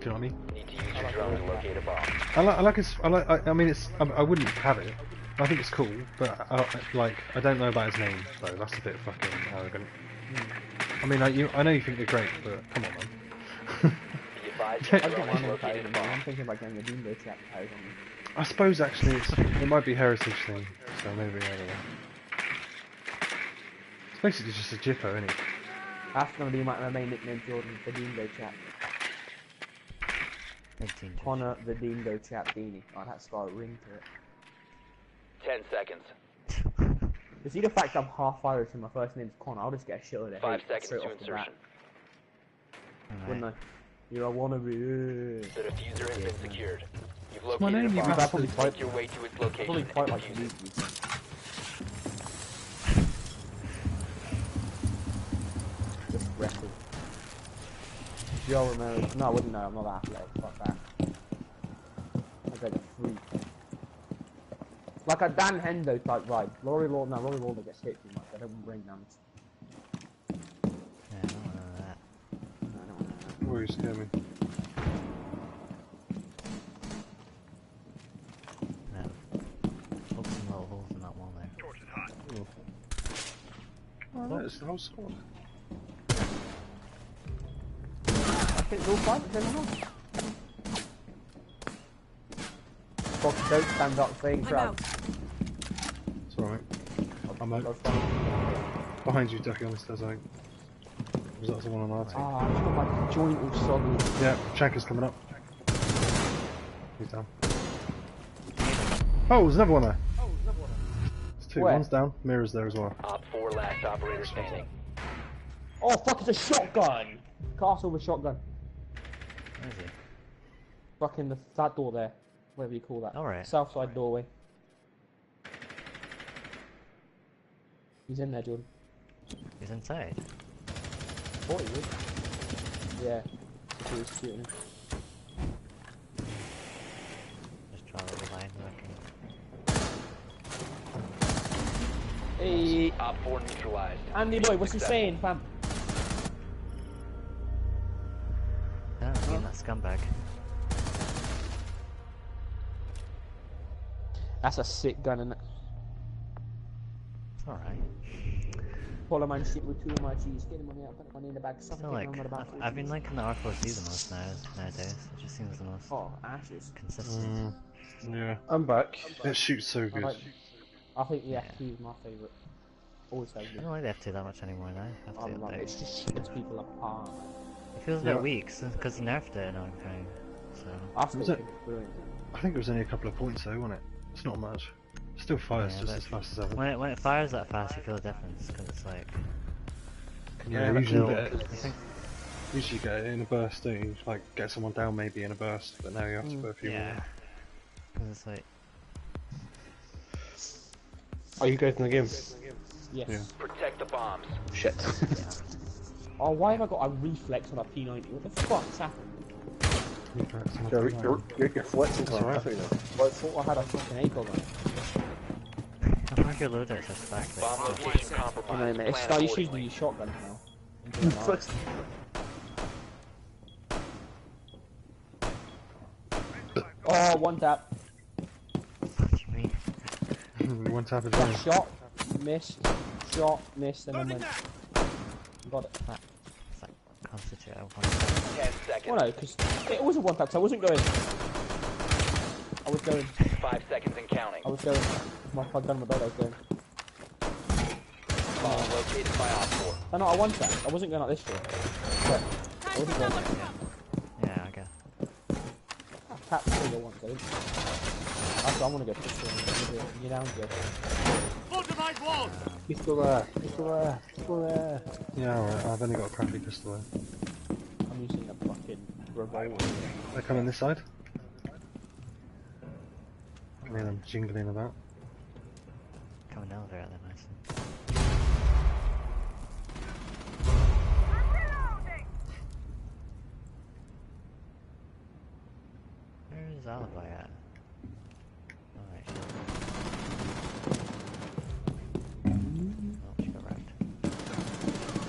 [SPEAKER 1] Do you know what I mean?
[SPEAKER 4] Need to use your drone to locate a bomb.
[SPEAKER 1] I mean, I wouldn't have it. I think it's cool, but I don't know about his name, though. That's a bit fucking arrogant. I mean, I know you think they're great, but come on, man.
[SPEAKER 4] Be advised,
[SPEAKER 1] I
[SPEAKER 4] your
[SPEAKER 3] I've got
[SPEAKER 4] drone
[SPEAKER 3] one
[SPEAKER 4] has
[SPEAKER 3] on
[SPEAKER 4] located a bomb.
[SPEAKER 3] I'm thinking about getting a Doombo trap carried on me.
[SPEAKER 1] I suppose actually it might be a heritage thing, so maybe I don't know. It's basically just a Jippo, isn't it?
[SPEAKER 3] That's gonna be my main nickname, Jordan, the Doombo chap.
[SPEAKER 2] 18.
[SPEAKER 3] Connor the Doombo chap Beanie. Oh, that's got a ring to it.
[SPEAKER 4] 10 seconds.
[SPEAKER 3] You see the fact I'm half Irish and my first name's Connor, I'll just get a shit out of it.
[SPEAKER 4] 5 seconds
[SPEAKER 3] straight
[SPEAKER 4] to
[SPEAKER 3] off the bat.
[SPEAKER 4] insertion.
[SPEAKER 3] Wouldn't I? You're a wannabe.
[SPEAKER 4] The diffuser has been secured. You've
[SPEAKER 1] my
[SPEAKER 4] located
[SPEAKER 1] name,
[SPEAKER 4] a
[SPEAKER 1] you
[SPEAKER 4] bomb.
[SPEAKER 3] bastard. Probably
[SPEAKER 4] Make your way to its
[SPEAKER 3] Probably
[SPEAKER 4] location
[SPEAKER 3] quite
[SPEAKER 4] and
[SPEAKER 3] like
[SPEAKER 4] defuse
[SPEAKER 3] you.
[SPEAKER 4] it.
[SPEAKER 3] Just wrestle. Joe Romero. No, I wouldn't know. I'm not that athletic. Fuck that. I got a freak. Like a Dan Hendo type vibe. Laurie Lawler gets hit too much. I don't want brain damage.
[SPEAKER 2] Yeah, I don't know that.
[SPEAKER 3] No, I don't want that.
[SPEAKER 1] Where you scare me?
[SPEAKER 2] No. Hope some little holes in that wall there.
[SPEAKER 1] Oh, no, it's the whole squad.
[SPEAKER 3] I think it's all fine. It's in the house. Fox, don't stand up saying crowd.
[SPEAKER 1] It's alright. I'm out.
[SPEAKER 3] That's fine.
[SPEAKER 1] Behind you, ducking on the stairs, I think. Was that the one on our team?
[SPEAKER 3] Ah, I've got my joint all soggy.
[SPEAKER 1] Yeah, Shanker's coming up. He's down. Oh, there's another one there. There's two.
[SPEAKER 3] Where?
[SPEAKER 1] One's down. Mirror's there as well.
[SPEAKER 4] Op 4 last operator standing.
[SPEAKER 3] Oh fuck, it's a shotgun! Castle with shotgun.
[SPEAKER 2] Where is he?
[SPEAKER 3] Fucking that door there. Whatever you call that.
[SPEAKER 2] Alright.
[SPEAKER 3] South side doorway. He's in there, Jordan.
[SPEAKER 2] He's inside.
[SPEAKER 3] Thought he would. Yeah. He was shooting.
[SPEAKER 2] Just draw a little line working.
[SPEAKER 3] Hey,
[SPEAKER 4] Op 4 neutralized.
[SPEAKER 3] Andy boy, what's he
[SPEAKER 4] Successful.
[SPEAKER 3] saying, fam?
[SPEAKER 2] Oh, getting that scumbag.
[SPEAKER 3] That's a sick gun, innit?
[SPEAKER 2] It's alright.
[SPEAKER 3] Follow man shit with 2 of my cheese. Get him on the out, put money in the bag.
[SPEAKER 2] So
[SPEAKER 3] Suffocate
[SPEAKER 2] like,
[SPEAKER 3] him with about
[SPEAKER 2] I've been liking the R4C the most nowadays. It just seems the most
[SPEAKER 3] Oh, ashes.
[SPEAKER 2] consistent.
[SPEAKER 1] Yeah.
[SPEAKER 3] I'm back.
[SPEAKER 1] It shoots so
[SPEAKER 3] I,
[SPEAKER 1] good.
[SPEAKER 3] like, I think the FT is my favourite. Always has
[SPEAKER 2] I
[SPEAKER 3] been.
[SPEAKER 2] don't like the F2 that much anymore now.
[SPEAKER 3] I love it. It's just shoots people apart.
[SPEAKER 2] It feels a
[SPEAKER 1] Yeah.
[SPEAKER 2] bit weak because they nerfed it and everything. So
[SPEAKER 3] I still
[SPEAKER 1] Was
[SPEAKER 3] think
[SPEAKER 1] it?
[SPEAKER 3] it's brilliant.
[SPEAKER 1] I think it was only a couple of points though, wasn't it? It's not much. Still fires
[SPEAKER 2] Yeah,
[SPEAKER 1] just
[SPEAKER 2] but
[SPEAKER 1] as fast as ever.
[SPEAKER 2] when it fires that fast, you feel a difference because it's like
[SPEAKER 1] Yeah,
[SPEAKER 3] Yeah,
[SPEAKER 1] usually
[SPEAKER 2] you
[SPEAKER 1] get
[SPEAKER 2] think
[SPEAKER 1] usually get it in a burst, don't you? Like get someone down maybe in a burst, but now you have to put a few
[SPEAKER 2] yeah,
[SPEAKER 1] more.
[SPEAKER 2] because it's like
[SPEAKER 5] Are you guys in the game?
[SPEAKER 3] Yes.
[SPEAKER 1] Yeah.
[SPEAKER 4] Protect the bombs.
[SPEAKER 5] Shit.
[SPEAKER 3] Oh, why have I got a reflex on a P90? What the fuck's happened?
[SPEAKER 5] You're flexing
[SPEAKER 1] That's alright.
[SPEAKER 5] nothing now.
[SPEAKER 3] Well, I thought I had a fucking eagle then.
[SPEAKER 2] I think your loadout says back there.
[SPEAKER 4] Bomb location
[SPEAKER 3] You
[SPEAKER 4] compromised.
[SPEAKER 3] know, mate.
[SPEAKER 4] Plan
[SPEAKER 3] Start you
[SPEAKER 4] accordingly.
[SPEAKER 3] shooting your shotgun now.
[SPEAKER 5] Flex-
[SPEAKER 3] Oh, one tap.
[SPEAKER 2] What do you mean?
[SPEAKER 1] One tap is
[SPEAKER 3] Got
[SPEAKER 1] running.
[SPEAKER 3] shot, missed, shot, missed, and then went. Got it.
[SPEAKER 2] It's like constitute of
[SPEAKER 4] 10
[SPEAKER 3] Well,
[SPEAKER 4] seconds.
[SPEAKER 3] no, because it was a one tap, so I wasn't going. I was going.
[SPEAKER 4] 5 seconds and counting.
[SPEAKER 3] I was going. My gun, my dog, I was going.
[SPEAKER 4] Bomb located by Op 4.
[SPEAKER 3] Oh, no, I one tap. I wasn't going like this for. I wasn't going.
[SPEAKER 2] Yeah, I guess.
[SPEAKER 3] I tapped trigger once, I didn't. Actually, I want to go pistol. You down, Joe.
[SPEAKER 5] Pistol there, pistol there, pistol there.
[SPEAKER 1] Yeah, alright, I've only got a crappy pistol there.
[SPEAKER 3] I'm using a fucking revolver.
[SPEAKER 1] They're coming this side. I mean, I'm jingling about.
[SPEAKER 2] Coming down there, then nice. Where's Alibi at? Alright. Oh, she got wrecked.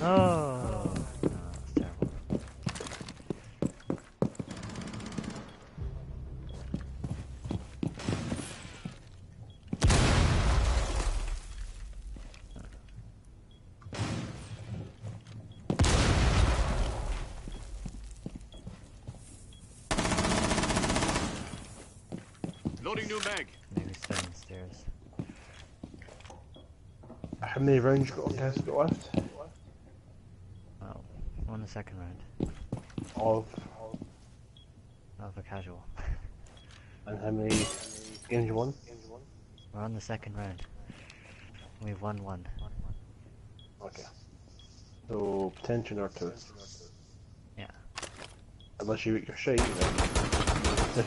[SPEAKER 2] Oh! No, that's terrible.
[SPEAKER 6] Loading new mag.
[SPEAKER 2] Maybe downstairs.
[SPEAKER 5] How many rounds you got on guys got left?
[SPEAKER 2] Oh, we're on the second round.
[SPEAKER 5] Of,
[SPEAKER 2] Of a casual.
[SPEAKER 5] and how many games you won?
[SPEAKER 2] We're on the second round. We've won one.
[SPEAKER 5] Okay. So, potential or two.
[SPEAKER 2] Yeah.
[SPEAKER 5] Unless you get your shite, then.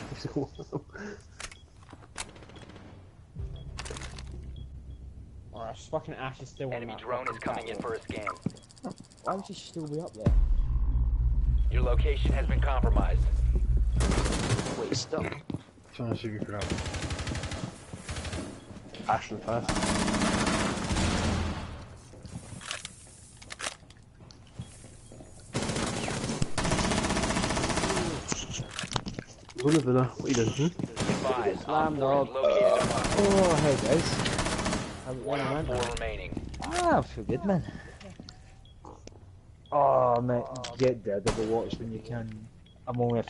[SPEAKER 3] Alright, fucking Ash is still on
[SPEAKER 4] Enemy
[SPEAKER 3] that
[SPEAKER 4] drone is
[SPEAKER 3] fucking
[SPEAKER 4] coming in
[SPEAKER 3] platform.
[SPEAKER 4] for a scan.
[SPEAKER 3] Why would she still be up there?
[SPEAKER 4] Your location has been compromised.
[SPEAKER 3] Wait, stop.
[SPEAKER 1] Trying to shoot you for that.
[SPEAKER 5] Action fast. Villa, what are you doing?
[SPEAKER 4] Advised,
[SPEAKER 3] Slam
[SPEAKER 4] Op 4
[SPEAKER 3] dog.
[SPEAKER 4] has located a bomb.
[SPEAKER 7] Oh, hey guys.
[SPEAKER 3] How's it
[SPEAKER 4] One
[SPEAKER 3] going,
[SPEAKER 4] Op
[SPEAKER 3] man?
[SPEAKER 4] 4 remaining.
[SPEAKER 7] Ah, I feel good, man. Oh, mate, get Daredevil watch when you can. I'm only like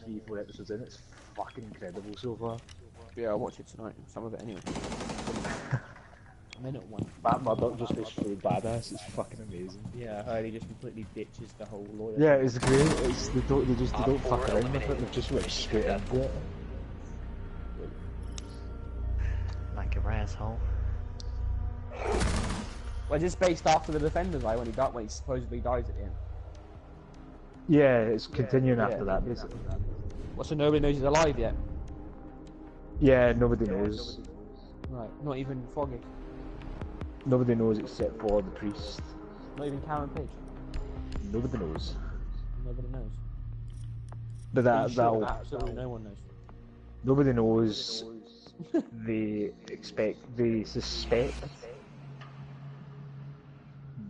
[SPEAKER 7] 3-4 episodes in. It's fucking incredible so far.
[SPEAKER 3] Yeah, I'll watch it tonight. Some of it anyway. I'm in at one.
[SPEAKER 7] Matt Murdock just goes fully badass. It's fucking amazing.
[SPEAKER 3] Yeah, I heard he just completely ditches the whole lawyer.
[SPEAKER 7] Yeah, it's great. It's they don't
[SPEAKER 4] Op 4
[SPEAKER 7] fuck around with it.
[SPEAKER 4] eliminated.
[SPEAKER 7] They just went straight into it.
[SPEAKER 2] Like a asshole.
[SPEAKER 3] Well, just based after the Defenders, like when he supposedly dies at the end.
[SPEAKER 7] Yeah, it's continuing after that basically.
[SPEAKER 3] Well, so nobody knows he's alive yet.
[SPEAKER 7] Yeah, nobody knows.
[SPEAKER 3] Right, not even Foggy.
[SPEAKER 7] Nobody knows except for the priest.
[SPEAKER 3] Not even Karen Page.
[SPEAKER 7] Nobody knows.
[SPEAKER 3] Nobody knows.
[SPEAKER 7] But that'll
[SPEAKER 3] Absolutely no one knows.
[SPEAKER 7] nobody knows. They suspect,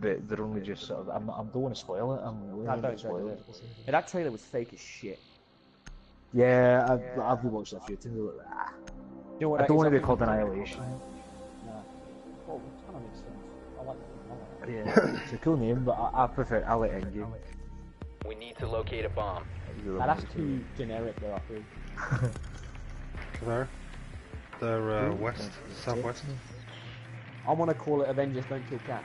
[SPEAKER 7] but they're only just sort of. I don't want to spoil it. I'm really
[SPEAKER 3] I
[SPEAKER 7] not
[SPEAKER 3] don't
[SPEAKER 7] spoil it.
[SPEAKER 3] Yeah, that trailer was fake as shit.
[SPEAKER 7] Yeah, I've rewatched that a few times. Like, ah.
[SPEAKER 3] You know what
[SPEAKER 7] I
[SPEAKER 3] that
[SPEAKER 7] don't
[SPEAKER 3] is?
[SPEAKER 7] want to be
[SPEAKER 3] think
[SPEAKER 7] called
[SPEAKER 3] it's-
[SPEAKER 7] Annihilation.
[SPEAKER 3] Nah. Well, it kind of makes sense. I like that.
[SPEAKER 7] Yeah, it's a cool name, but I prefer Endgame.
[SPEAKER 4] We need to locate a bomb.
[SPEAKER 3] That's too generic though, I feel.
[SPEAKER 1] Where? They're west, southwest.
[SPEAKER 3] I want to call it Avengers Don't Kill Cap.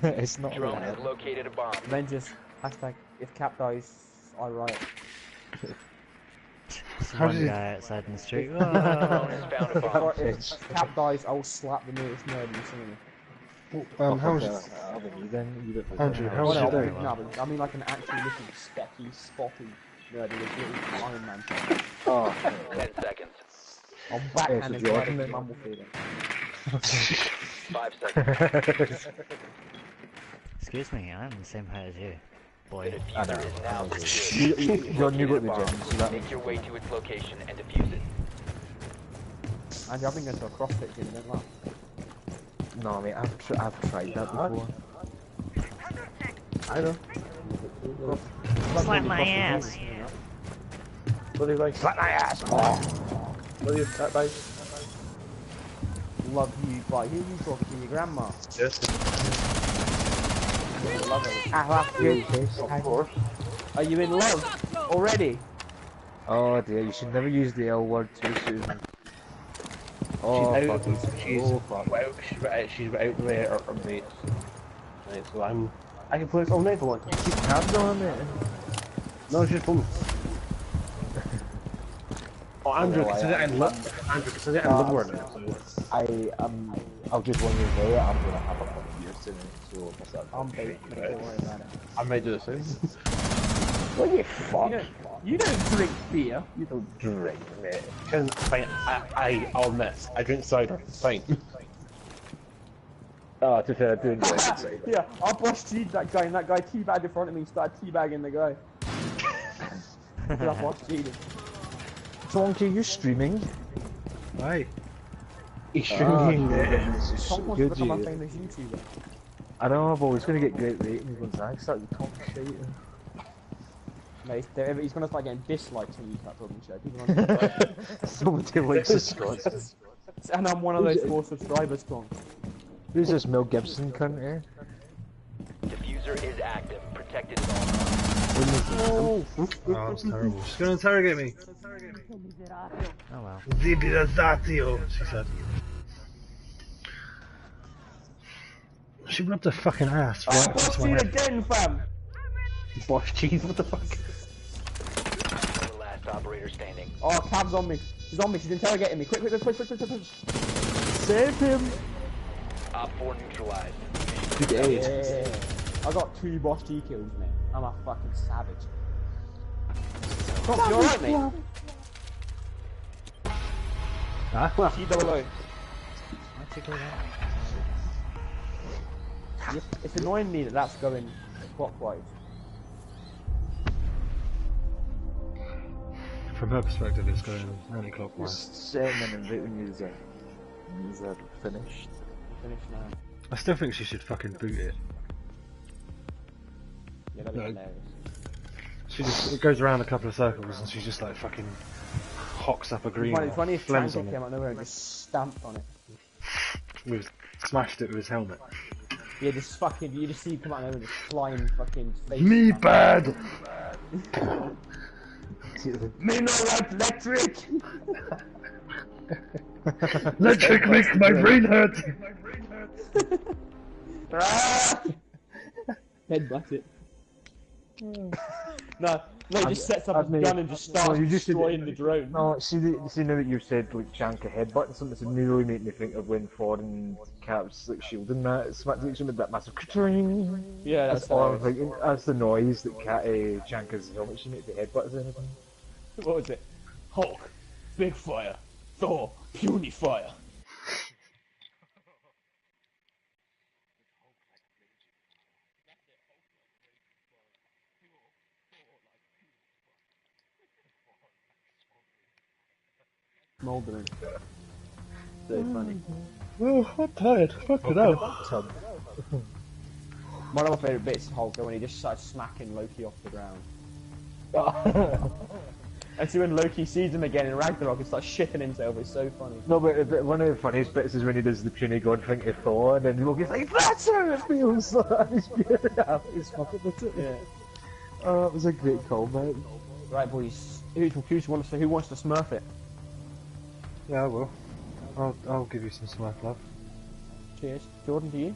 [SPEAKER 7] It's not
[SPEAKER 4] Drone
[SPEAKER 7] really.
[SPEAKER 4] has located a bomb.
[SPEAKER 3] Avengers, hashtag, if Cap dies, I riot.
[SPEAKER 1] How
[SPEAKER 2] One
[SPEAKER 1] did you-
[SPEAKER 2] guy outside in the street.
[SPEAKER 4] Drone has found a bomb.
[SPEAKER 3] Or if Cap dies, I'll slap the nearest nerd in the cinema.
[SPEAKER 1] How was Andrew, how was
[SPEAKER 3] Well,
[SPEAKER 1] your
[SPEAKER 3] no,
[SPEAKER 1] day?
[SPEAKER 3] no, but I mean like an actually looking specky, spotty nerd with a little Iron Man top.
[SPEAKER 7] Oh,
[SPEAKER 4] 10 seconds.
[SPEAKER 3] I'll backhand
[SPEAKER 7] Yeah,
[SPEAKER 3] his
[SPEAKER 7] so
[SPEAKER 3] right
[SPEAKER 7] Jordan-
[SPEAKER 3] into mumble feeling.
[SPEAKER 4] 5 seconds.
[SPEAKER 2] Excuse me, I'm the same height as you. boy.
[SPEAKER 4] The
[SPEAKER 7] I
[SPEAKER 4] diffuser
[SPEAKER 7] know.
[SPEAKER 4] is now
[SPEAKER 7] John,
[SPEAKER 4] secured.
[SPEAKER 7] you got the
[SPEAKER 4] Locate a
[SPEAKER 7] gym,
[SPEAKER 4] bomb.
[SPEAKER 7] so that
[SPEAKER 4] Make your way to its location and defuse it.
[SPEAKER 3] Andrew, I've been going to a CrossFit gym, don't laugh.
[SPEAKER 7] no, mate. I've tried that before.
[SPEAKER 5] I know.
[SPEAKER 2] Slap my ass.
[SPEAKER 5] What do you like? Slap my ass! Oh. What do you that like?
[SPEAKER 3] Love you, but who are you talking to? Your grandma?
[SPEAKER 5] Yes.
[SPEAKER 3] Love her.
[SPEAKER 7] Ah,
[SPEAKER 5] Of course.
[SPEAKER 3] Are you in love already?
[SPEAKER 7] Oh dear, you should never use the L word too soon. Oh,
[SPEAKER 5] She's
[SPEAKER 7] fuck,
[SPEAKER 5] out.
[SPEAKER 7] he's
[SPEAKER 5] She's
[SPEAKER 7] oh, fuck.
[SPEAKER 5] she's out with her mates. Right, so I can play this all night if I want to.
[SPEAKER 7] Keep tabs on it.
[SPEAKER 5] No, it's just fun. Oh, Andrew,
[SPEAKER 7] Oh,
[SPEAKER 5] consider it in Livermore now. So.
[SPEAKER 7] I'll just one year later, I'm gonna have a couple of years to it, so what's that?
[SPEAKER 3] I'm bait, but don't worry about it.
[SPEAKER 5] I might do the same.
[SPEAKER 7] What you fuck?
[SPEAKER 3] You don't drink beer.
[SPEAKER 5] You don't drink, mate. Fine, I'll admit, I drink cider. Fine.
[SPEAKER 7] Oh, to be fair, I do enjoy it.
[SPEAKER 3] Yeah, I boss teed that guy, and that guy teabagged in front of me and started teabagging the guy. I boss teed him.
[SPEAKER 7] Twonky, you streaming?
[SPEAKER 1] Hey.
[SPEAKER 5] He's drinking.
[SPEAKER 7] This is so
[SPEAKER 3] Tom wants to
[SPEAKER 7] good,
[SPEAKER 3] become a
[SPEAKER 7] you.
[SPEAKER 3] famous YouTuber.
[SPEAKER 7] I know, I'm always gonna get great ratings once I start to talk shit.
[SPEAKER 3] Mate, he's gonna start getting dislikes when you start talking shit. People aren't
[SPEAKER 7] Somebody likes the Scots.
[SPEAKER 3] and I'm one of those 4 subscribers, Tom.
[SPEAKER 7] Who's this Mel Gibson cunt here?
[SPEAKER 4] Diffuser is active. Protect it.
[SPEAKER 1] Oh, that's terrible. She's gonna interrogate me.
[SPEAKER 2] Oh well.
[SPEAKER 1] Zibirazatio, she said. She rubbed her fucking ass right across my
[SPEAKER 3] See
[SPEAKER 1] head.
[SPEAKER 3] again, fam!
[SPEAKER 5] Boss cheese, what the fuck?
[SPEAKER 4] The last operator standing.
[SPEAKER 3] Oh, Cab's on me. She's on me. She's interrogating me. Quick. Save him!
[SPEAKER 4] Op 4 neutralized.
[SPEAKER 7] Good age.
[SPEAKER 3] Yeah. I got 2 boss G kills, mate. I'm a fucking savage. Tom, you alright, mate?
[SPEAKER 1] Huh?
[SPEAKER 3] T-double-O.
[SPEAKER 2] Why'd you go there?
[SPEAKER 3] It's annoying me that that's going clockwise.
[SPEAKER 1] From her perspective, it's going anti-clockwise.
[SPEAKER 7] Just setting an invite when you're finished.
[SPEAKER 3] Finish now.
[SPEAKER 1] I still think she should fucking boot it.
[SPEAKER 3] Yeah, that'd be
[SPEAKER 1] No.
[SPEAKER 3] hilarious.
[SPEAKER 1] She just it goes around a couple of circles and she just like fucking hocks up a green.
[SPEAKER 3] It's funny if
[SPEAKER 1] flames
[SPEAKER 3] Tanker
[SPEAKER 1] on
[SPEAKER 3] came
[SPEAKER 1] it.
[SPEAKER 3] out of nowhere and just stamped on it.
[SPEAKER 1] We've smashed it with his helmet.
[SPEAKER 3] Yeah, just fucking, you just see him come out of nowhere and just flying fucking face.
[SPEAKER 1] Me bad.
[SPEAKER 3] Me no like electric!
[SPEAKER 1] Electric makes my brain hurt.
[SPEAKER 3] Headbutt it. No, he just sets up his gun and just starts destroying the drone.
[SPEAKER 7] No, see now that you've said like Janka headbutt something, it's immediately made me think of when foreign caps like shielding that smacked like with that massive ka-tring.
[SPEAKER 3] Yeah, that's
[SPEAKER 7] or
[SPEAKER 3] hilarious.
[SPEAKER 7] like that's the noise that Janka's helmet she made the headbutts and everything.
[SPEAKER 3] What was it? Hulk, big fire. Thor, puny fire. Mouldering. So funny.
[SPEAKER 1] Oh, I'm tired. Fucking hell.
[SPEAKER 3] One of my favourite bits is Hulk when he just starts smacking Loki off the ground. And so when Loki sees him again in Ragnarok, he starts shitting himself. It's so funny.
[SPEAKER 7] No, but one of the funniest bits is when he does the puny god thing to Thor, and then Loki's like, "That's how it feels." And he's spewing out his fucking with it.
[SPEAKER 3] Yeah.
[SPEAKER 7] Oh, that was a great callback.
[SPEAKER 3] Right, boys. Who wants to smurf it?
[SPEAKER 1] Yeah, I will. I'll give you some smurf love.
[SPEAKER 3] Cheers. Jordan, to you?